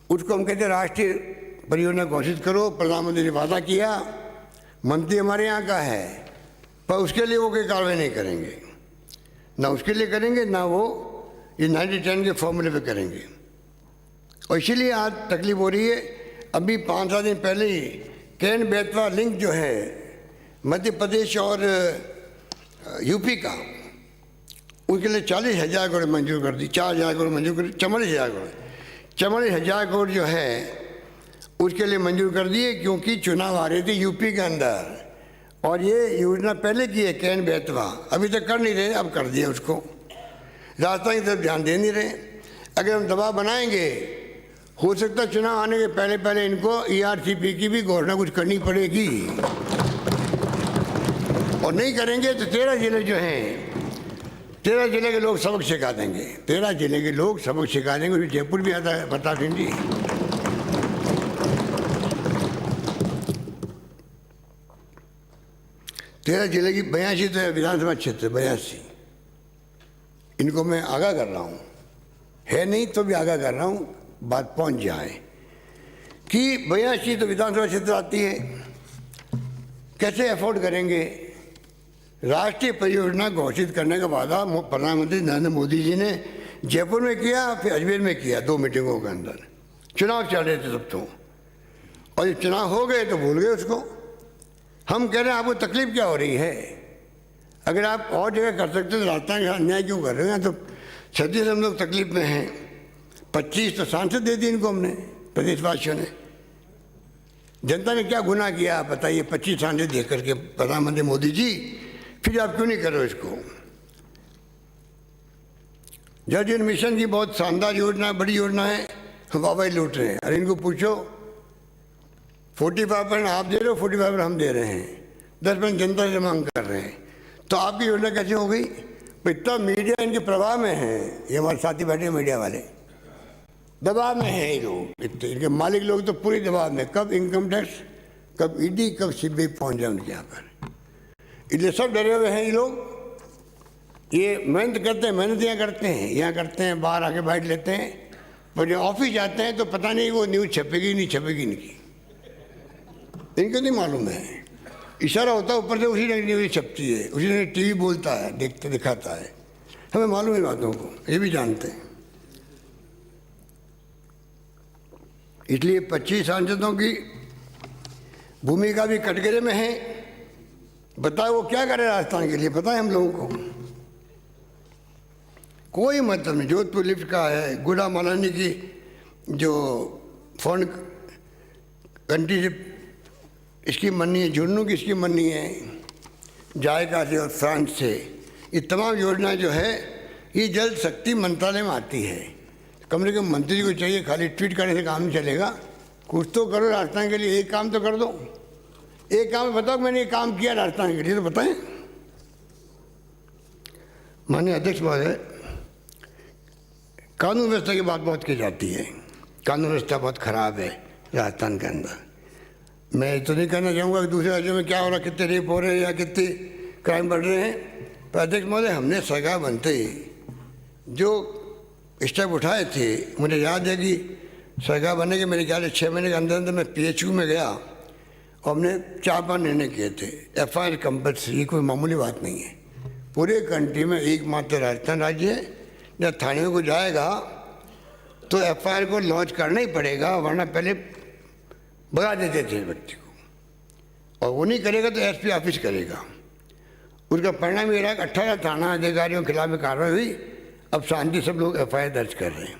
Speaker 1: उसको हम कहते राष्ट्रीय परियोजना घोषित करो। प्रधानमंत्री ने वादा किया, मंत्री हमारे यहाँ का है, पर उसके लिए वो कोई कार्रवाई नहीं करेंगे, ना उसके लिए करेंगे, ना वो ये 90-10 के फॉर्मूले पे करेंगे। और इसीलिए आज तकलीफ हो रही है। अभी 5-7 दिन पहले ही कैन बेतवा लिंक जो है मध्य प्रदेश और UP का, उसके लिए 40,000 करोड़ मंजूर कर दी, 4,000 करोड़ मंजूर कर दी, 44,000 करोड़, 44,000 करोड़ जो है उसके लिए मंजूर कर दिए, क्योंकि चुनाव आ रहे थे UP के अंदर। और ये योजना पहले की है कैन बेतवा, अभी तक कर नहीं रहे, अब कर दिया उसको। राजस्थान की तरफ ध्यान दे नहीं रहे। अगर हम दबाव बनाएंगे, हो सकता है चुनाव आने के पहले इनको ERCP की भी घोषणा कुछ करनी पड़ेगी, और नहीं करेंगे तो 13 जिले जो हैं, 13 जिले के लोग सबक सिखा देंगे। 13 जिले के लोग सबक सिखा देंगे। उसमें जयपुर भी आता है, प्रताप सिंह जी। 13 जिले की 82 तो विधानसभा क्षेत्र, 82। इनको मैं आगाह कर रहा हूँ, है नहीं तो भी आगाह कर रहा हूँ, बात पहुँच जाए कि 82 तो विधानसभा क्षेत्र आती है, कैसे अफोर्ड करेंगे। राष्ट्रीय परियोजना घोषित करने का वादा प्रधानमंत्री नरेंद्र मोदी जी ने जयपुर में किया, फिर अजमेर में किया, 2 मीटिंगों के अंदर। चुनाव चल रहे थे तब तो, और जब चुनाव हो गए तो भूल गए उसको। हम कह रहे हैं आपको तकलीफ क्या हो रही है? अगर आप और जगह कर सकते तो राजस्थान के साथ अन्याय क्यों कर रहे हैं? तो सदी से हम लोग तकलीफ में हैं। 25 तो सांसद दे दी इनको हमने, प्रदेशवासियों ने। जनता ने क्या गुनाह किया आप बताइए? 25 सांसद दे करके प्रधानमंत्री मोदी जी, फिर आप क्यों नहीं कर रहे हो इसको? जल जीवन मिशन की बहुत शानदार योजना, बड़ी योजना है, हम वाह लूट रहे हैं। अरे इनको पूछो, 45% आप दे रहे हो, 45% हम दे रहे हैं, 10% जनता से मांग कर रहे हैं, तो आपकी योजना कैसे हो गई? इतना मीडिया इनके प्रभाव में है, ये हमारे साथी बैठे मीडिया वाले दबाव में हैं। ये लोग इतने, इनके मालिक लोग तो पूरे दबाव में, कब इनकम टैक्स, कब ईडी, कब सीबीआई पहुंच जाए उनके यहाँ पर। इसलिए सब डरे हुए हैं ये लोग। ये मेहनत करते हैं, मेहनत यहाँ करते हैं, बाहर आके बैठ लेते हैं, पर जब ऑफिस जाते हैं तो पता नहीं वो न्यूज़ छपेगी नहीं छपेगी इनकी, इनको नहीं मालूम है। इशारा होता है ऊपर से, उसी ने न्यूज़ छपती है, उसी ने टीवी बोलता है, देखते दिखाता है, हमें मालूम है बातों को, ये भी जानते हैं। इसलिए 25 सांसदों की भूमिका भी कटघरे में है। बताओ वो क्या करे राजस्थान के लिए, बताएं हम लोगों को। कोई मतलब नहीं। जोधपुर लिफ्ट का है, गुड़ा मालानी की जो फॉरेन कंट्री से स्कीम बननी है, झुन्नू की स्कीम बननी है, जायका से और फ्रांस से, ये तमाम योजना जो है ये जल शक्ति मंत्रालय में आती है। कम से कम मंत्री को चाहिए, खाली ट्वीट करने से काम नहीं चलेगा, कुछ तो करो राजस्थान के लिए, एक काम तो कर दो। एक काम बताओ मैंने ये काम किया राजस्थान के लिए, तो बताएं। माननीय अध्यक्ष महोदय, कानून व्यवस्था की बात बहुत की जाती है। कानून व्यवस्था बहुत खराब है राजस्थान के अंदर। मैं तो नहीं कहना चाहूँगा कि दूसरे राज्यों में क्या हो रहा है, कितने रेप हो रहे हैं या कितने क्राइम बढ़ रहे हैं, पर अध्यक्ष महोदय हमने सरकार बनते ही जो स्टेप उठाए थे, मुझे याद है कि सरकार बनने के मेरे ख्याल से 6 महीने के अंदर अंदर मैं PHU में गया और हमने 4-5 निर्णय किए थे। FIR कंपल्सरी, कोई मामूली बात नहीं है। पूरे कंट्री में एकमात्र राजस्थान राज्य है जब थाने को जाएगा तो FIR को लॉन्च करना ही पड़ेगा, वरना पहले भगा देते थे व्यक्ति को, और वो नहीं करेगा तो SP ऑफिस करेगा। उसका परिणाम ये रहा कि 18 थाना अधिकारियों के खिलाफ कार्रवाई हुई। अब शांति सब लोग FIR दर्ज कर रहे हैं।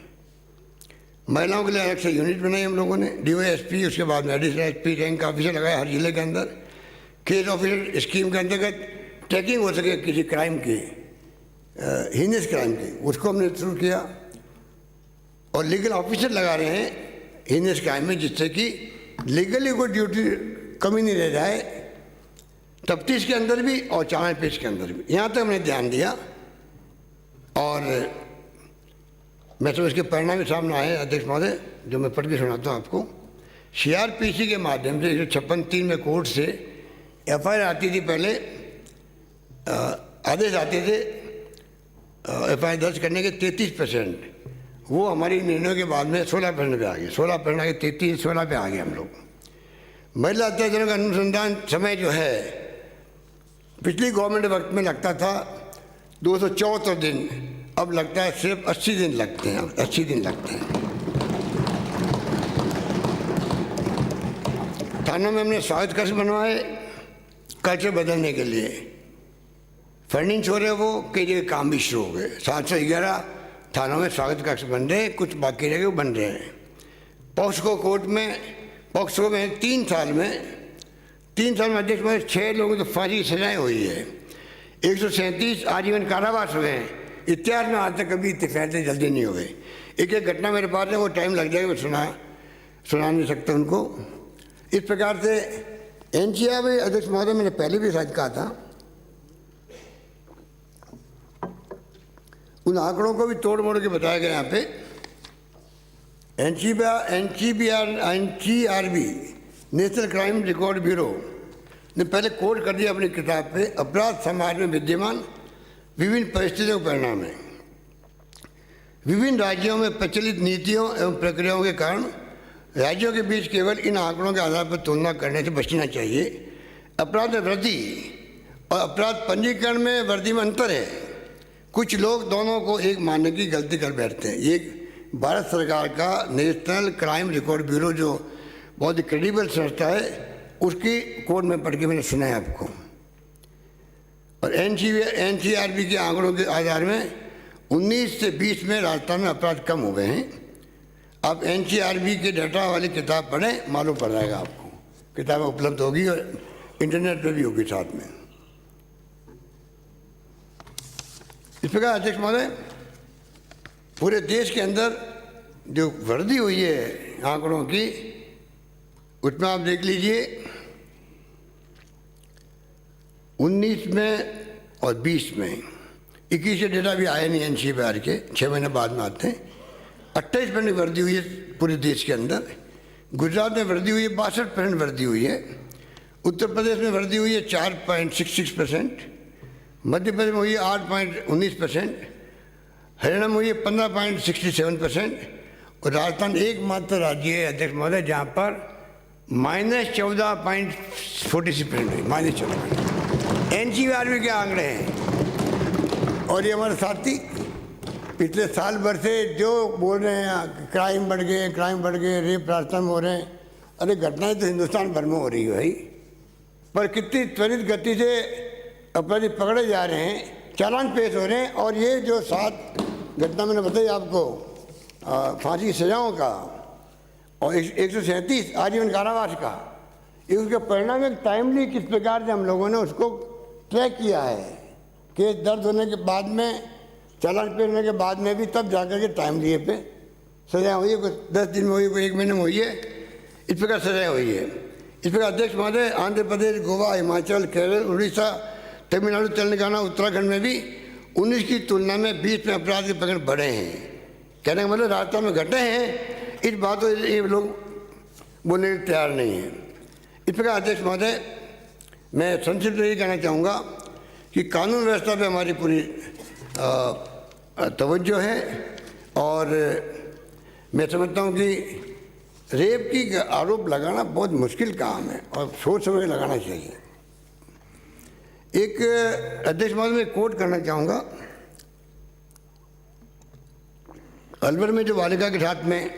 Speaker 1: महिलाओं के लिए अलग से यूनिट बनाई हम लोगों ने, DYSP, उसके बाद में एडिशनल SP रैंक ऑफिसर लगाया हर जिले के अंदर। केस ऑफिसर स्कीम के अंतर्गत ट्रैकिंग हो सके किसी क्राइम की, हीनियस क्राइम की, उसको हमने शुरू किया। और लीगल ऑफिसर लगा रहे हैं हीनियस क्राइम में, जिससे कि लीगली कोई ड्यूटी कमी नहीं रह जाए, तफ्तीश के अंदर भी और चालान पेश के अंदर भी। यहाँ तक हमने ध्यान दिया और मैं तो इसके परिणाम भी सामने आए अध्यक्ष महोदय, जो मैं पढ़ के सुनाता हूँ आपको। CRPC के माध्यम से 56(3) में कोर्ट से FIR आती थी, पहले आदेश आते थे FIR दर्ज करने के 33%, वो हमारी निर्णयों के बाद में 16% पे आ गए। 16% आगे 33, 16 पे आ गए हम लोग। महिला अत्याचारों का अनुसंधान समय जो है पिछली गवर्नमेंट वक्त में लगता था 274 दिन, अब लगता है सिर्फ 80 दिन लगते हैं। 80 दिन लगते हैं। थानों में हमने स्वागत कक्ष बनवाए कल्चर बदलने के लिए। फंडिंग हो रहे वो, कई जगह काम भी शुरू हो गए। 711 थानों में स्वागत कक्ष बन रहे हैं, कुछ बाकी रह गए वो बन रहे हैं। पॉक्सको कोर्ट में, पॉक्सको में 3 साल में अध्यक्ष में 6 लोगों को तो फांसी की सजाएं हुई है। 137 आजीवन कारावास हुए हैं। इतिहास में आज तक कभी इतने फैसले जल्दी नहीं हुए। एक एक घटना मेरे पास है, वो टाइम लग जाएगा, मैं सुना नहीं सकता उनको। इस प्रकार से NCR भी अध्यक्ष महोदय, मैंने पहले भी शायद कहा था, उन आंकड़ों को भी तोड़ मोड़ के बताया गया यहाँ पे। NCRB national crime record bureau ने पहले कोट कर दिया अपनी किताब पे, अपराध समाज में विद्यमान विभिन्न परिस्थितियों के परिणाम है। विभिन्न राज्यों में प्रचलित नीतियों एवं प्रक्रियाओं के कारण राज्यों के बीच केवल इन आंकड़ों के आधार पर तुलना करने से बचना चाहिए। अपराध में वृद्धि और अपराध पंजीकरण में वृद्धि में अंतर है। कुछ लोग दोनों को एक मानने की गलती कर बैठते हैं। ये भारत सरकार का नेशनल क्राइम रिकॉर्ड ब्यूरो जो बहुत ही क्रेडिबल संस्था है, उसकी कोड में पढ़ के मैंने सुना है आपको। और एनसीआरबी के आंकड़ों के आधार में 19 से 20 में राजस्थान में अपराध कम हो गए हैं। आप एनसीआरबी के डाटा वाली किताब पढ़ें, मालूम पड़ जाएगा आपको। किताबें उपलब्ध होगी और इंटरनेट पे भी होगी साथ में। इस प्रकार अध्यक्ष महोदय, पूरे देश के अंदर जो वृद्धि हुई है आंकड़ों की, उसमें आप देख लीजिए 19 में और 20 में, 21 के डेटा भी आए नहीं एनसीआर के, 6 महीने बाद में आते हैं। 28% वृद्धि हुई है पूरे देश के अंदर। गुजरात में वृद्धि हुई है, 62% वृद्धि हुई है। उत्तर प्रदेश में वृद्धि हुई है 4.66%। मध्य प्रदेश में हुई है 8.19%। हरियाणा में हुई है 15.67%। और राजस्थान एकमात्र राज्य है अध्यक्ष महोदय जहाँ पर -14.46% हुई, -14। एनसीआरबी के आंकड़े हैं। और ये हमारे साथी पिछले साल भर से जो बोल रहे हैं क्राइम बढ़ गए, रेप राजस्थान में हो रहे हैं। अरे घटनाएं तो हिंदुस्तान भर में हो रही है भाई, पर कितनी त्वरित गति से अपराधी पकड़े जा रहे हैं, चालान पेश हो रहे हैं। और ये जो 7 घटना मैंने बताई आपको फांसी की सजाओं का और 137 आजीवन कारावास का, ये उसके परिणाम एक टाइमली किस प्रकार से हम लोगों ने उसको ट्रैक किया है कि दर्द होने के बाद में, चालान पेश होने के बाद में भी तब जाकर के टाइम लिए पे सजा हुई है। कोई 10 दिन में हुई, कोई 1 महीने में हुई है, इस प्रकार सजा हुई है। इस प्रकार अध्यक्ष महोदय, आंध्र प्रदेश, गोवा, हिमाचल, केरल, उड़ीसा, तमिलनाडु, तेलंगाना, उत्तराखंड में भी 19 की तुलना में 20 में अपराध के प्रकरण बढ़े हैं। कहने का मतलब राजस्थान में घटे हैं, इस बात को ये लोग बोलने के तैयार नहीं हैं। इस प्रकार अध्यक्ष महोदय, मैं संक्षिप्त यही कहना चाहूँगा कि कानून व्यवस्था पे हमारी पूरी तवज्जो है। और मैं समझता हूँ कि रेप की आरोप लगाना बहुत मुश्किल काम है और सोच समझ लगाना चाहिए। एक अध्यक्ष महोदय मैं कोट करना चाहूँगा। अलवर में जो बालिका के साथ में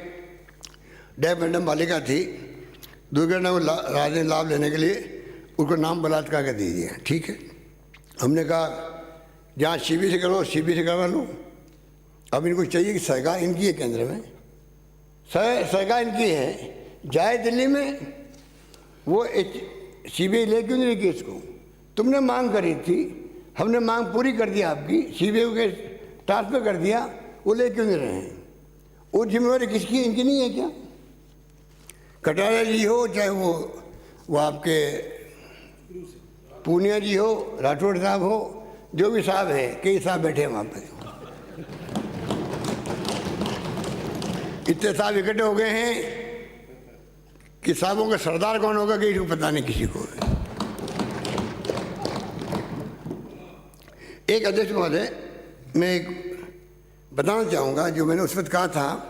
Speaker 1: डेफ मैडम बालिका थी, दुर्घटना को राजनीतिक लाभ लेने के लिए उनको नाम बलात्कार कर दीजिए, ठीक है। हमने कहा जहाँ सीबी से करो, सीबी से करवा लो। अब इनको चाहिए कि सरकार इनकी है, केंद्र में सरकार इनकी है, जाए दिल्ली में, वो सीबीआई ले क्यों नहीं रही केस को? तुमने मांग करी थी, हमने मांग पूरी कर दी आपकी, सीबीआई के ट्रांसफर कर दिया, वो ले क्यों नहीं रहे हैं? वो जिम्मेवारी किसकी है, इनकी नहीं है क्या? कटारिया जी हो, चाहे वो आपके पूनिया जी हो, राठौड़ साहब हो, जो भी साहब हैं, कई साहब बैठे हैं वहाँ पर, इतने साहब इकट्ठे हो गए हैं कि साहबों का सरदार कौन होगा कि इसको पता नहीं किसी को। एक अध्यक्ष महोदय, मैं एक बताना चाहूँगा, जो मैंने उस वक्त कहा था,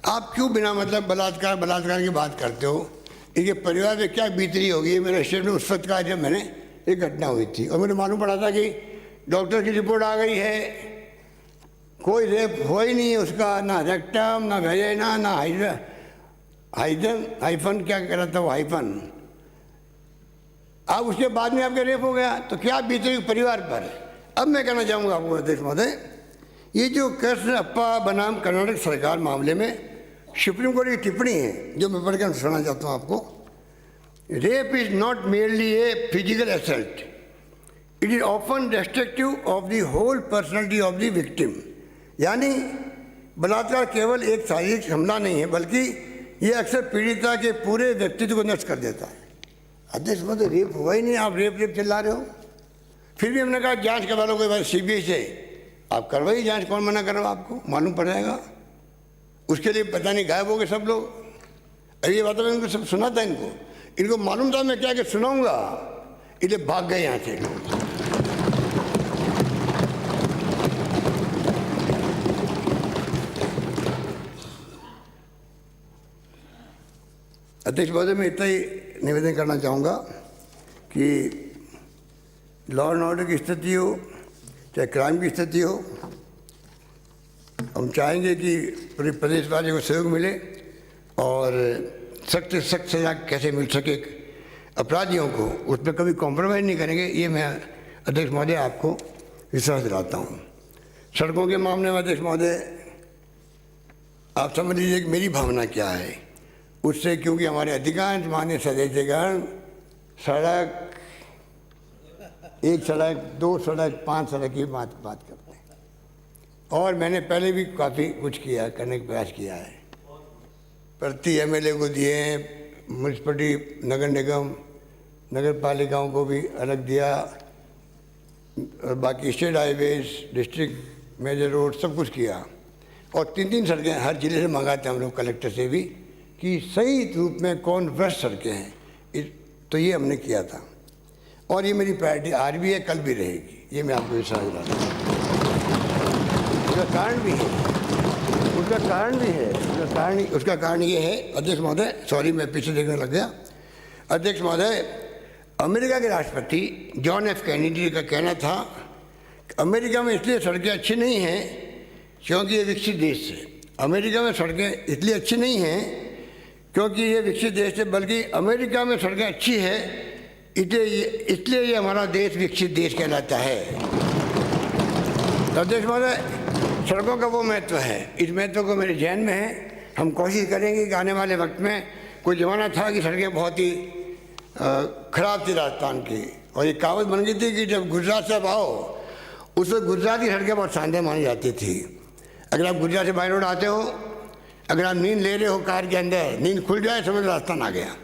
Speaker 1: आप क्यों बिना मतलब बलात्कार की बात करते हो, इनके परिवार में क्या बीतरी होगी। मेरा स्टेटमेंट उस वक्त का जब मैंने एक घटना हुई थी और मुझे मालूम पड़ा था कि डॉक्टर की रिपोर्ट आ गई है, कोई रेप हो ही नहीं है उसका, ना रेक्टम, ना वेजाइना, ना हाइफन क्या कह रहा था वो हाइफन। अब उसके बाद में आपके रेप हो गया तो क्या बीतेगी परिवार पर। अब मैं कहना चाहूँगा आपको अध्यक्ष महोदय, ये जो कृष्ण अप्पा बनाम कर्नाटक सरकार मामले में सुप्रीम कोर्ट की टिप्पणी है, जो मैं पढ़ कर सुनाना चाहता हूँ आपको। Rape is not merely a physical assault, it is often destructive of the whole personality of the victim. यानी बलात्कार केवल एक शारीरिक हमला नहीं है, बल्कि ये अक्सर पीड़िता के पूरे व्यक्तित्व को नष्ट कर देता है। अध्यक्ष महोदय, रेप हुआ ही नहीं, आप रेप चिल्ला रहे हो। फिर भी हमने कहा जांच करवा लो, कोई बात सीबीआई से आप करवाइए जांच, कौन मना कर रहा हो, आपको मालूम पड़ जाएगा। उसके लिए पता नहीं गायब हो गए सब लोग। अरे ये बात मैंने इनको सब सुना था, इनको मालूम था मैं क्या कि सुनाऊंगा, इसलिए भाग गए यहाँ से लोग। अध्यक्ष महोदय, मैं इतना ही निवेदन करना चाहूँगा कि लॉ एंड ऑर्डर की स्थिति हो चाहे क्राइम की स्थिति हो, हम चाहेंगे कि पूरे प्रदेशवासियों को सहयोग मिले और सख्त से सख्त सजा कैसे मिल सके अपराधियों को, उसमें कभी कॉम्प्रोमाइज़ नहीं करेंगे। ये मैं अध्यक्ष महोदय आपको विश्वास दिलाता हूँ। सड़कों के मामले में अध्यक्ष महोदय आप समझ लीजिए कि मेरी भावना क्या है उससे, क्योंकि हमारे अधिकांश मान्य सदस्यगण सड़क, एक सड़क, दो सड़क, 5 सड़क की बात करते हैं और मैंने पहले भी काफ़ी कुछ किया है, करने का प्रयास किया है। प्रति एमएलए को दिए हैं, म्यूनसिपलिटी, नगर निगम, नगर पालिकाओं को भी अलग दिया और बाकी state highways, district major road सब कुछ किया और 3-3 सड़कें हर जिले से मंगाते हैं हम लोग कलेक्टर से भी कि सही रूप में कौन भ्रष्ट सड़कें हैं। तो ये हमने किया था और ये मेरी प्रायोरिटी आज भी है, कल भी रहेगी, ये मैं आपको विश्वास दिलाता हूँ। उसका कारण ये है अध्यक्ष महोदय, सॉरी मैं पीछे देखने लग गया। अध्यक्ष महोदय, अमेरिका के राष्ट्रपति जॉन एफ कैनेडी का कहना था कि अमेरिका में इसलिए सड़कें अच्छी नहीं हैं क्योंकि ये विकसित देश है। अमेरिका में सड़कें इसलिए अच्छी नहीं हैं क्योंकि ये विकसित देश है, बल्कि अमेरिका में सड़कें अच्छी है इसलिए ये हमारा देश विकसित देश कहलाता है। अध्यक्ष महोदय, सड़कों का वो महत्व है, इस महत्व को मेरे जहन में है। हम कोशिश करेंगे कि आने वाले वक्त में, कोई ज़माना था कि सड़कें बहुत ही ख़राब थी राजस्थान की और ये कहावत बन गई थी कि जब गुजरात से आप आओ उस वक्त गुजरात की सड़कें बहुत शानदार मानी जाती थी। अगर आप गुजरात से बाई रोड आते हो, अगर आप नींद ले रहे हो कार के अंदर, नींद खुल जाए समझ राजस्थान आ गया।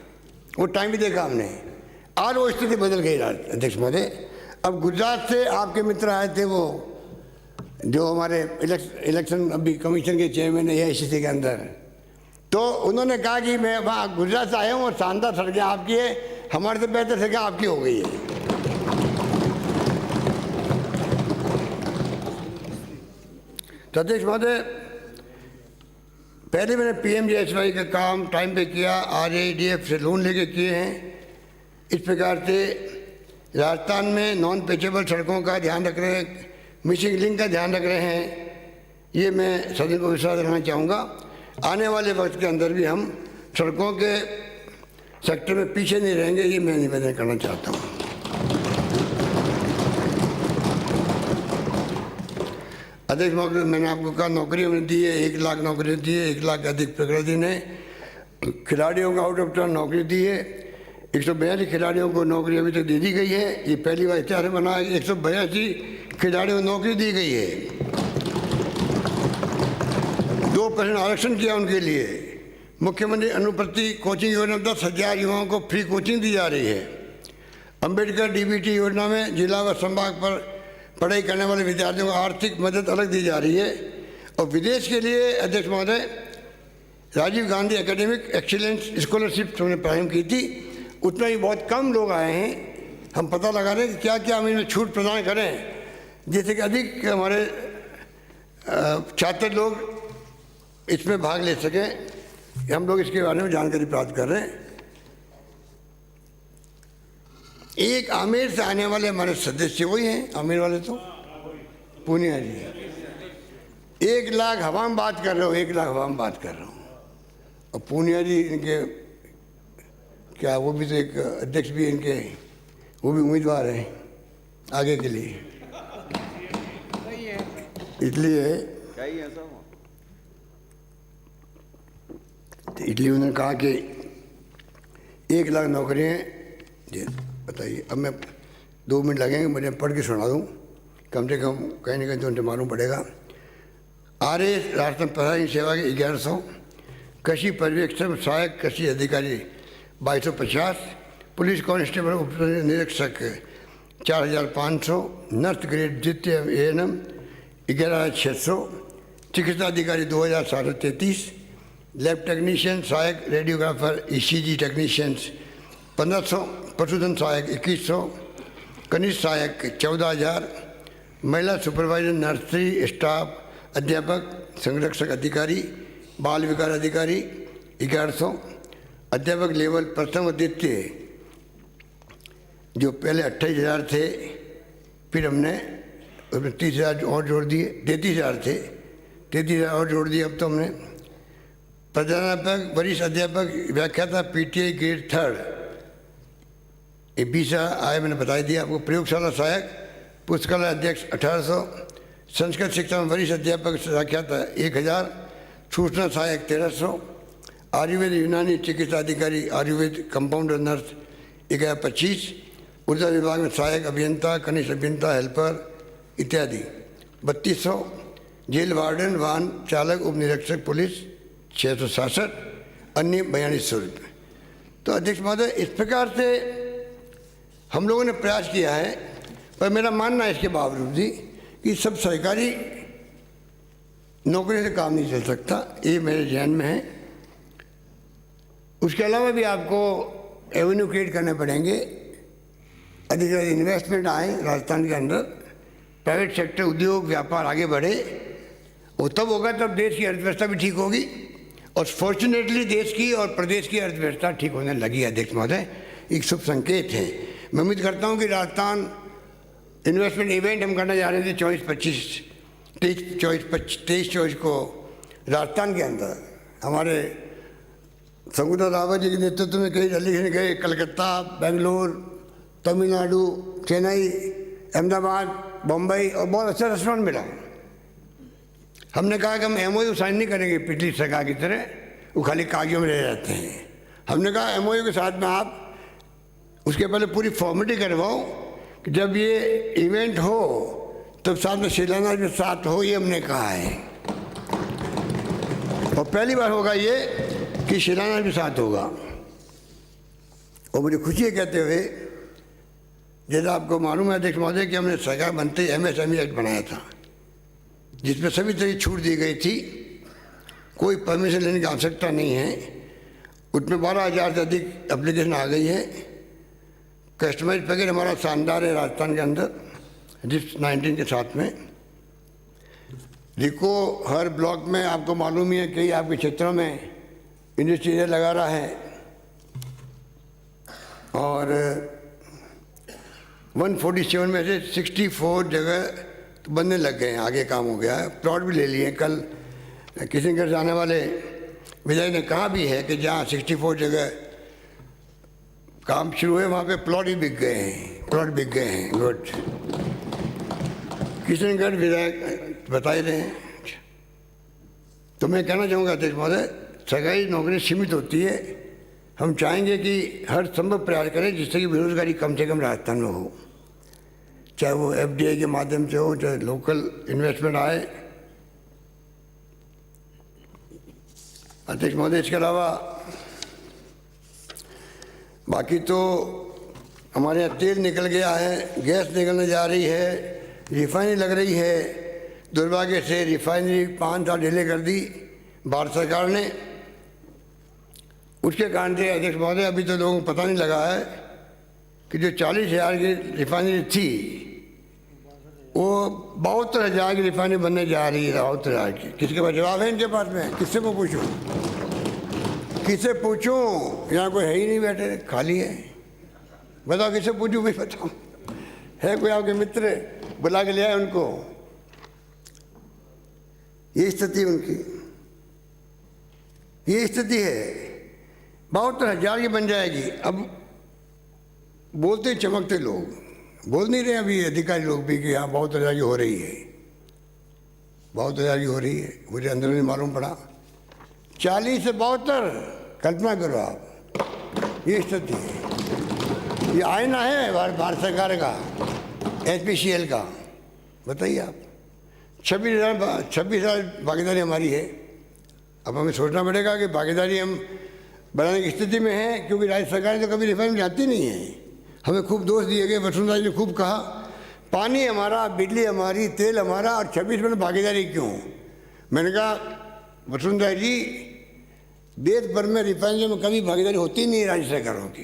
Speaker 1: वो टाइम भी देखा हमने, आज वो स्थिति बदल गई अध्यक्ष महोदय। अब गुजरात से आपके मित्र आए थे, वो जो हमारे इलेक्शन अभी कमीशन के चेयरमैन है AICC के अंदर, तो उन्होंने कहा कि मैं वहाँ गुजरात से आया हूँ और शानदार सड़कें आपकी है, हमारे से बेहतर सड़कें आपकी हो गई है। तो अध्यक्ष महोदय, पहले मैंने PMGSY का काम टाइम पे किया, RADF से लोन लेके किए हैं। इस प्रकार से राजस्थान में नॉन पेचेबल सड़कों का ध्यान रख रहे हैं, मिसिंग लिंक का ध्यान रख रहे हैं। ये मैं सदन को विश्वास रखना चाहूँगा। आने वाले वक्त के अंदर भी हम सड़कों के सेक्टर में पीछे नहीं रहेंगे, ये मैं निवेदन करना चाहता हूँ। अध्यक्ष महोदय, मैंने आपको कहा नौकरियों में दी है, 1 लाख नौकरियाँ दी है, 1 लाख अधिक प्रकृति ने खिलाड़ियों को आउट ऑफ टर्न नौकरी दी है। 182 खिलाड़ियों को नौकरी अभी तक दे दी गई है। ये पहली बार इतिहास में बना है। 182 खिलाड़ियों को नौकरी दी गई है। 2% आरक्षण किया उनके लिए। मुख्यमंत्री अनुप्रति कोचिंग योजना 10,000 युवाओं को फ्री कोचिंग दी जा रही है। अंबेडकर DBT योजना में जिला व संभाग पर पढ़ाई करने वाले विद्यार्थियों को आर्थिक मदद अलग दी जा रही है। और विदेश के लिए अध्यक्ष महोदय, Rajiv Gandhi academic excellence scholarship हमने प्रारंभ की थी, उतना ही बहुत कम लोग आए हैं। हम पता लगा रहे हैं कि क्या क्या हम इनमें छूट प्रदान करें जिससे कि अधिक हमारे छात्र लोग इसमें भाग ले सकें। हम लोग इसके बारे में जानकारी प्राप्त कर रहे हैं। एक आमेर से आने वाले हमारे सदस्य वही हैं, आमेर वाले तो पूर्णिया जी। 1 लाख हवा में बात कर रहे हो, 1 लाख हवा में बात कर रहा हूँ। और पूर्णिया जी इनके क्या, वो भी तो एक अध्यक्ष भी इनके, वो भी उम्मीदवार हैं आगे के लिए, इसलिए उन्होंने कहा कि 1 लाख नौकरियाँ। जी बताइए। अब मैं 2 मिनट लगेंगे, मुझे पढ़ के सुना दूँ, कम से कम कहीं ना कहीं तो उनसे मालूम पड़ेगा। RAS राजस्थान प्रशासनिक सेवा के 1100, कृषि पर्यवेक्षक सहायक कृषि अधिकारी 2250, पुलिस कांस्टेबल उप निरीक्षक 4500, नर्स ग्रेड द्वितीय ANM 11600, चिकित्सा अधिकारी 2733, लैब टेक्नीशियन सहायक रेडियोग्राफर ECG टेक्नीशियंस 1500, पशुधन सहायक 2100, कनिष्ठ सहायक 14,000, महिला सुपरवाइजर नर्सरी स्टाफ अध्यापक संरक्षक अधिकारी बाल विकास अधिकारी 1100, अध्यापक लेवल प्रथम और द्वितीय जो पहले 28,000 थे, फिर हमने उसमें 30,000 और जोड़ दिए, 33,000 थे, 33,000 और जोड़ दिए। अब तो हमने प्रधानाध्यापक, वरिष्ठ अध्यापक, व्याख्याता, पीटीआई ग्रेड 3 ये 20 आए, मैंने बता दिया आपको। प्रयोगशाला सहायक, पुस्तकालय अध्यक्ष 1800, संस्कृत शिक्षा में वरिष्ठ अध्यापक व्याख्याता 1000, सूचना सहायक 1300, आयुर्वेद यूनानी चिकित्सा अधिकारी, आयुर्वेद कंपाउंडर नर्स 1025, ऊर्जा विभाग में सहायक अभियंता, कनिष्ठ अभियंता, हेल्पर इत्यादि 3200, जेल वार्डन, वाहन चालक, उप निरीक्षक पुलिस 667, अन्य 4200 रुपये। तो अध्यक्ष महोदय, इस प्रकार से हम लोगों ने प्रयास किया है, पर मेरा मानना है इसके बावजूद भी कि सब सरकारी नौकरी से काम नहीं चल सकता, ये मेरे जहन में है। उसके अलावा भी आपको एवेन्यू क्रिएट करने पड़ेंगे, अधिक से अधिक इन्वेस्टमेंट आए राजस्थान के अंदर, प्राइवेट सेक्टर, उद्योग, व्यापार आगे बढ़े, वो तब होगा तब देश की अर्थव्यवस्था भी ठीक होगी। और फॉर्चुनेटली देश की और प्रदेश की अर्थव्यवस्था ठीक होने लगी है अध्यक्ष महोदय, एक शुभ संकेत है। मैं उम्मीद करता हूँ कि राजस्थान इन्वेस्टमेंट इवेंट हम करने जा रहे थे 23-24 को राजस्थान के अंदर, हमारे शंकुतला रावत जी के नेतृत्व में कई दिल्ली गए, कलकत्ता, बेंगलोर, तमिलनाडु, चेन्नई, अहमदाबाद, बम्बई, और बहुत अच्छा रेस्टोरेंट मिला। हमने कहा कि हम एमओयू साइन नहीं करेंगे पिछली सरकार की तरह, वो खाली कागजों में रह जाते हैं। हमने कहा एमओयू के साथ में आप उसके पहले पूरी फॉर्मेलिटी करवाओ कि जब ये इवेंट हो तब साथ में शिलान्यास भी साथ हो, ये हमने कहा है। और पहली बार होगा ये कि शिलान्यास भी साथ होगा। और मुझे खुशी है कहते हुए, जैसा आपको मालूम है अध्यक्ष महोदय कि हमने सरकार बनते ही MSME एक्ट बनाया था, जिसमें सभी तरह की छूट दी गई थी, कोई परमिशन लेने की आवश्यकता नहीं है। उसमें 12,000 से अधिक एप्लीकेशन आ गई है। कस्टमाइज पैकेज हमारा शानदार है राजस्थान के अंदर, जिस 19 के साथ में रिको हर ब्लॉक में, आपको मालूम ही है कई आपके क्षेत्रों में इंडस्ट्री लगा रहा है। और 147 में से 64 जगह तो बनने लग गए हैं, आगे काम हो गया है, प्लॉट भी ले लिए। कल किशनगढ़ जाने वाले विजय ने कहा भी है कि जहाँ 64 जगह काम शुरू हुए वहाँ पे प्लॉट ही बिक गए हैं, प्लॉट बिक गए हैं। गुड, किशनगढ़ विधायक बता ही रहे हैं। तो मैं कहना चाहूँगा अध्यक्ष महोदय, सरकारी नौकरी सीमित होती है, हम चाहेंगे कि हर संभव प्रयास करें जिससे कि बेरोजगारी कम से कम राजस्थान में हो, चाहे वो FDI के माध्यम से हो, चाहे लोकल इन्वेस्टमेंट आए। अध्यक्ष महोदय, इसके अलावा बाकी तो हमारे यहाँ तेल निकल गया है, गैस निकलने जा रही है, रिफाइनरी लग रही है। दुर्भाग्य से रिफाइनरी 5 साल डिले कर दी भारत सरकार ने। उसके कारण से अध्यक्ष महोदय अभी तो लोगों को पता नहीं लगा है कि जो 40,000 की रिफाइनरी थी वो 72,000 की रिफाइनरी बनने जा रही है। 72,000 की, किसके पास जवाब है इनके पास में? किससे को पूछूं, किससे पूछूं? यहाँ कोई है ही नहीं, बैठे खाली है। बताओ किससे पूछूं भाई, बताओ। है कोई आपके मित्र? बुला के ले आए उनको। ये स्थिति उनकी, ये स्थिति है। 72,000 की बन जाएगी। अब बोलते चमकते लोग बोल नहीं रहे अभी अधिकारी लोग भी कि हाँ 72,000 की हो रही है, 72,000 की हो रही है। मुझे अंदर नहीं मालूम पड़ा। 40 से 72, कल्पना करो आप, ये स्थिति है। ये आईना है भारत सरकार का, HPCL का। बताइए आप, 26,000 भागीदारी हमारी है। अब हमें सोचना पड़ेगा कि भागीदारी हम बनाने की स्थिति में है, क्योंकि राज्य सरकार तो कभी रिफाइनरी जाती नहीं है। हमें खूब दोष दिए गए। वसुंधरा जी ने खूब कहा पानी हमारा, बिजली हमारी, तेल हमारा, और 26 में भागीदारी क्यों? मैंने कहा वसुंधरा जी, देश भर में रिफाइनरी में कभी भागीदारी होती नहीं है राज्य सरकारों की,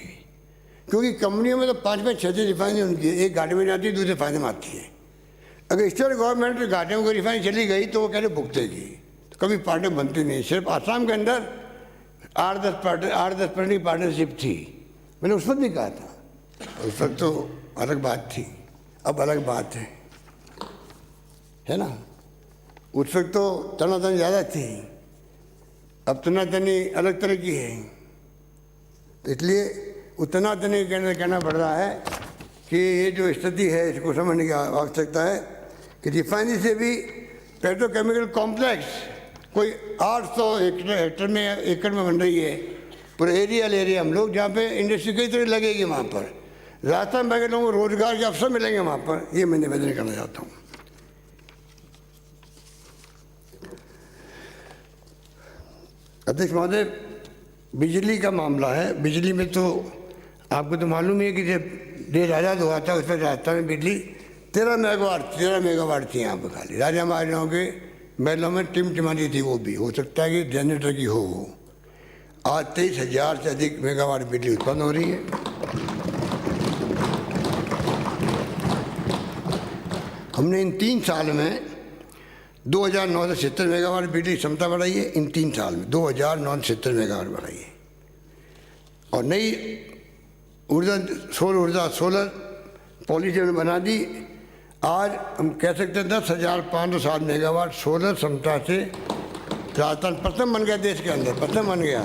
Speaker 1: क्योंकि कंपनियों में तो 5-6 रिफाइनरी उनकी, एक घाटे में जाती है, दूसरे फायदे में आती है। अगर स्टेट गवर्नमेंट घाटे में कोई रिफाइनरी चली गई तो वो कैसे भुगतेगी? तो कभी पार्टी बनती नहीं। सिर्फ आसाम के अंदर 8-10% की पार्टनरशिप थी। मैंने उस वक्त भी कहा था, उस वक्त तो अलग बात थी, अब अलग बात है ना। उस वक्त तो तनातनी ज़्यादा थी, अब तनातनी अलग तरह की है। इसलिए उतना तनी कहना पड़ रहा है कि ये जो स्थिति है इसको समझने की आवश्यकता है कि रिफाइनरी से भी पेट्रोकेमिकल कॉम्प्लेक्स कोई 800 एकड़ में बन रही है, पूरा एरिया हम लोग, जहाँ पे इंडस्ट्री कई तरह लगेगी वहाँ पर, राजस्थान भर के लोगों को रोजगार के अवसर मिलेंगे वहाँ पर। ये मैं निवेदन करना चाहता हूँ। अध्यक्ष महोदय, बिजली का मामला है। बिजली में तो आपको तो मालूम ही है कि जब देश आज़ाद हुआ था उस पर राजस्थान में बिजली 13 मेगावाट थी यहाँ पर खाली। राजा महाराजाओं के महलों में टिमटिमाती थी, वो भी हो सकता है कि जनरेटर की हो। आज 23,000 से अधिक मेगावाट बिजली उत्पन्न हो रही है। हमने इन 3 साल में 2,970 मेगावाट बिजली क्षमता बढ़ाई है। इन 3 साल में 2,970 मेगावाट बढ़ाई है। और नई ऊर्जा, सोलर पॉलिसी ने बना दी। आज हम कह सकते हैं 10,560 मेगावाट सोलर क्षमता से राजस्थान प्रथम बन गया, देश के अंदर प्रथम बन गया।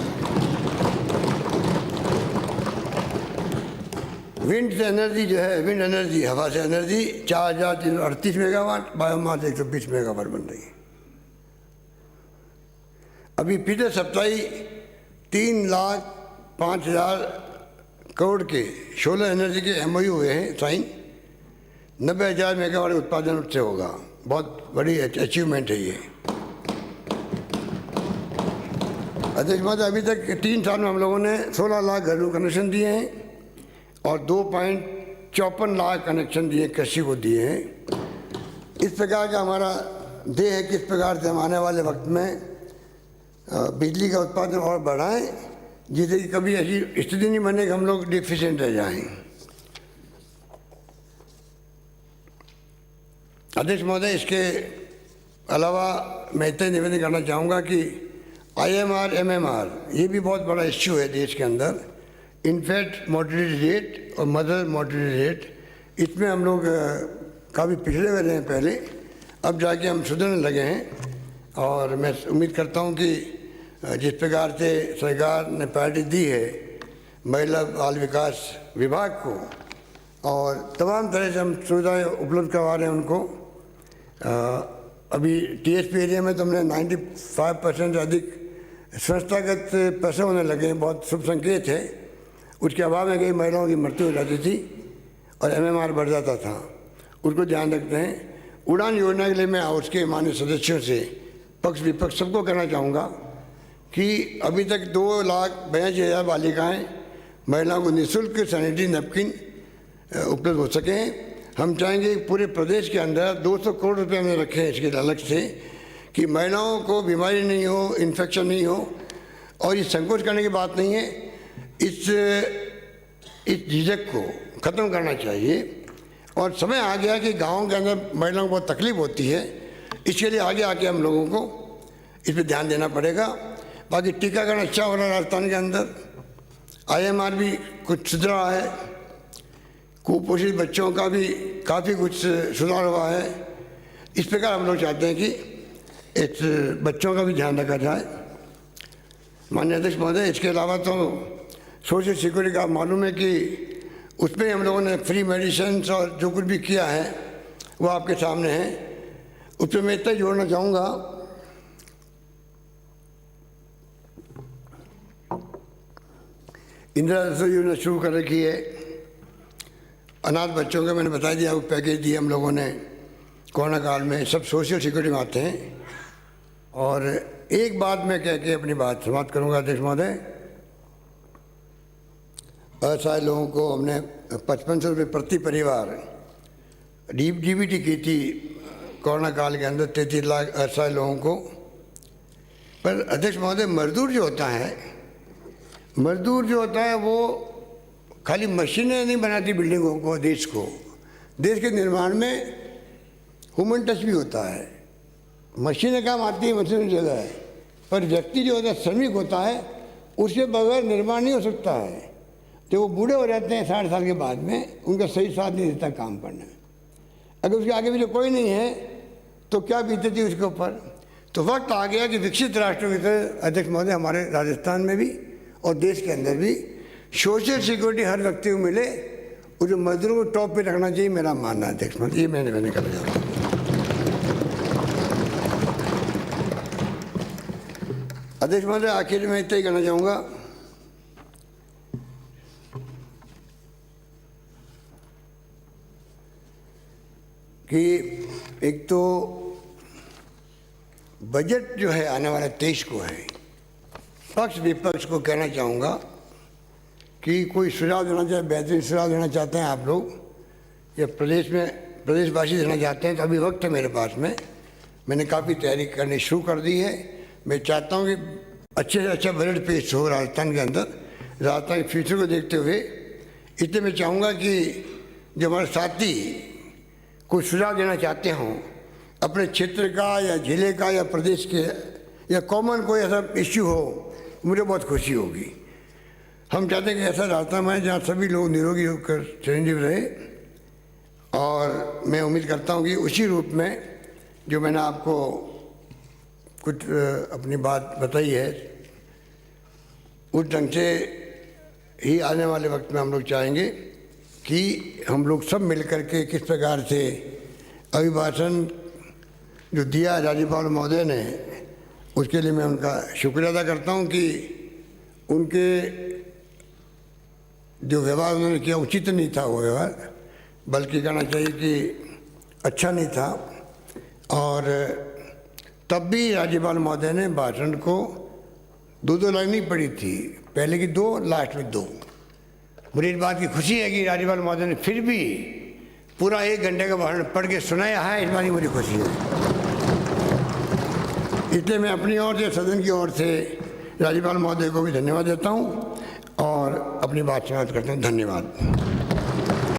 Speaker 1: विंड से एनर्जी जो है, विंड एनर्जी, हवा से एनर्जी 4,338 मेगावाट, बायोमास 120 मेगावाट बन रही है। अभी पिछले सप्ताह ही 3,05,000 करोड़ के सोलर एनर्जी के MOU हुए हैं साइन। 90,000 मेगावाट उत्पादन उससे होगा। बहुत बड़ी अचीवमेंट है ये। अध्यक्ष महोदय, अभी तक 3 साल में हम लोगों ने 16 लाख घरेलू कनेक्शन दिए हैं और 2.54 लाख कनेक्शन दिए, कृषि को दिए हैं। इस प्रकार का हमारा ध्येय है कि इस प्रकार से हम आने वाले वक्त में बिजली का उत्पादन और बढ़ाएं, जिससे कि कभी ऐसी स्थिति नहीं बने कि हम लोग डिफिशिएंट रह जाएं। अध्यक्ष महोदय, इसके अलावा मैं इतना निवेदन करना चाहूँगा कि IMR, MMR ये भी बहुत बड़ा इश्यू है देश के अंदर। इन्फेक्ट मोर्टेलिटी रेट और मदर मोर्टेलिटी रेट, इसमें हम लोग काफ़ी पिछड़े हुए रहे हैं पहले, अब जाके हम सुधरने लगे हैं। और मैं उम्मीद करता हूँ कि जिस प्रकार से सरकार ने प्रायोरिटी दी है महिला बाल विकास विभाग को और तमाम तरह से हम सुविधाएँ उपलब्ध करवा रहे हैं उनको। अभी TSP एरिया में तो हमने 95% से अधिक संस्थागत पैसे होने लगे हैं, बहुत शुभ संकेत है। उसके अभाव में कई महिलाओं की मृत्यु हो जाती थी और MMR बढ़ जाता था, उसको ध्यान रखते हैं। उड़ान योजना के लिए मैं हाउस के माननीय सदस्यों से पक्ष विपक्ष सबको कहना चाहूँगा कि अभी तक 2,82,000 बालिकाएँ महिलाओं को निःशुल्क सैनिटरी नैपकिन उपलब्ध हो सकें। हम चाहेंगे पूरे प्रदेश के अंदर 200 करोड़ रुपये हमने रखे हैं इसके अलग से कि महिलाओं को बीमारी नहीं हो, इन्फेक्शन नहीं हो। और ये संकोच करने की बात नहीं है, इस झिझक को ख़त्म करना चाहिए। और समय आ गया कि गाँव के अंदर महिलाओं को बहुत तकलीफ होती है, इसके लिए आगे आके हम लोगों को इस पर ध्यान देना पड़ेगा। बाकी टीकाकरण अच्छा हो रहा है राजस्थान के अंदर, IMR भी कुछ सुधरा है, कुपोषित बच्चों का भी काफ़ी कुछ सुधार हुआ है। इस प्रकार हम लोग चाहते हैं कि इस बच्चों का भी ध्यान रखा जाए। माननीय अध्यक्ष महोदय, इसके अलावा तो सोशल सिक्योरिटी का मालूम है कि उसमें हम लोगों ने फ्री मेडिसिन और जो कुछ भी किया है वो आपके सामने है। उस पर मैं इतना जोड़ना चाहूँगा, इंदिरा रसोई योजना शुरू कर रखी है। अनाथ बच्चों का मैंने बता दिया, वो पैकेज दिए हम लोगों ने कोरोना काल में, सब सोशल सिक्योरिटी में आते हैं। और एक बात मैं कह के अपनी बात समाप्त करूँगा अध्यक्ष महोदय, असहाय लोगों को हमने 5500 रुपये प्रति परिवार DBT की थी कोरोना काल के अंदर 33 लाख असहाय लोगों को। पर अध्यक्ष महोदय, मजदूर जो होता है वो खाली मशीनें नहीं बनाती बिल्डिंगों को, देश के निर्माण में ह्यूमन टच भी होता है। मशीनें काम आती है, मशीन की जगह है, पर व्यक्ति जो होता है, श्रमिक होता है, उसके बगैर निर्माण नहीं हो सकता है। जब वो बूढ़े हो जाते हैं 60 साल के बाद में, उनका सही साथ नहीं देता काम करने में। अगर उसके आगे भी जो कोई नहीं है तो क्या बीतेती उसके ऊपर। तो वक्त आ गया कि विकसित राष्ट्रों की तरह अध्यक्ष महोदय हमारे राजस्थान में भी और देश के अंदर भी सोशल सिक्योरिटी हर व्यक्ति को मिले, और जो मजदूरों को टॉप पे रखना चाहिए, मेरा मानना है अध्यक्ष महोदय। ये मैंने कर दिया। अध्यक्ष महोदय, आखिर में इतना ही कहना चाहूँगा कि एक तो बजट जो है आने वाले 23 को है, पक्ष विपक्ष को कहना चाहूँगा कि कोई सुझाव देना चाहे, बेहतरीन सुझाव देना चाहते हैं आप लोग, या प्रदेशवासी देना चाहते हैं, तो अभी वक्त है मेरे पास में। मैंने काफ़ी तैयारी करनी शुरू कर दी है। मैं चाहता हूँ कि अच्छे से अच्छा बजट पेश हो राजस्थान के अंदर, राजस्थान के फ्यूचर को देखते हुए। इसलिए मैं चाहूँगा कि जो हमारे साथी कोई सुझाव देना चाहते हों अपने क्षेत्र का या जिले का या प्रदेश के, या कॉमन कोई ऐसा इश्यू हो, मुझे बहुत खुशी होगी। हम चाहते हैं कि ऐसा राजस्थान में जहाँ सभी लोग निरोगी होकर चिरंजीव रहे, और मैं उम्मीद करता हूँ कि उसी रूप में जो मैंने आपको कुछ अपनी बात बताई है, उस ढंग से ही आने वाले वक्त में हम लोग चाहेंगे कि हम लोग सब मिलकर के किस प्रकार से अभिभाषण जो दिया राज्यपाल महोदय ने, उसके लिए मैं उनका शुक्रिया अदा करता हूँ कि उनके जो व्यवहार उन्होंने किया उचित नहीं था वो व्यवहार, बल्कि कहना चाहिए कि अच्छा नहीं था। और तब भी राज्यपाल महोदय ने भाषण को 2-2 लाइन नहीं पढ़ी थी, पहले की 2, लास्ट में 2। मुझे इस बात की खुशी है कि राज्यपाल महोदय ने फिर भी पूरा 1 घंटे का भाषण पढ़ के सुनाया है, इस बात की मुझे खुशी है। इसलिए मैं अपनी ओर से, सदन की ओर से राज्यपाल महोदय को भी धन्यवाद देता हूँ और अपनी बात समाप्त करता हूँ। धन्यवाद।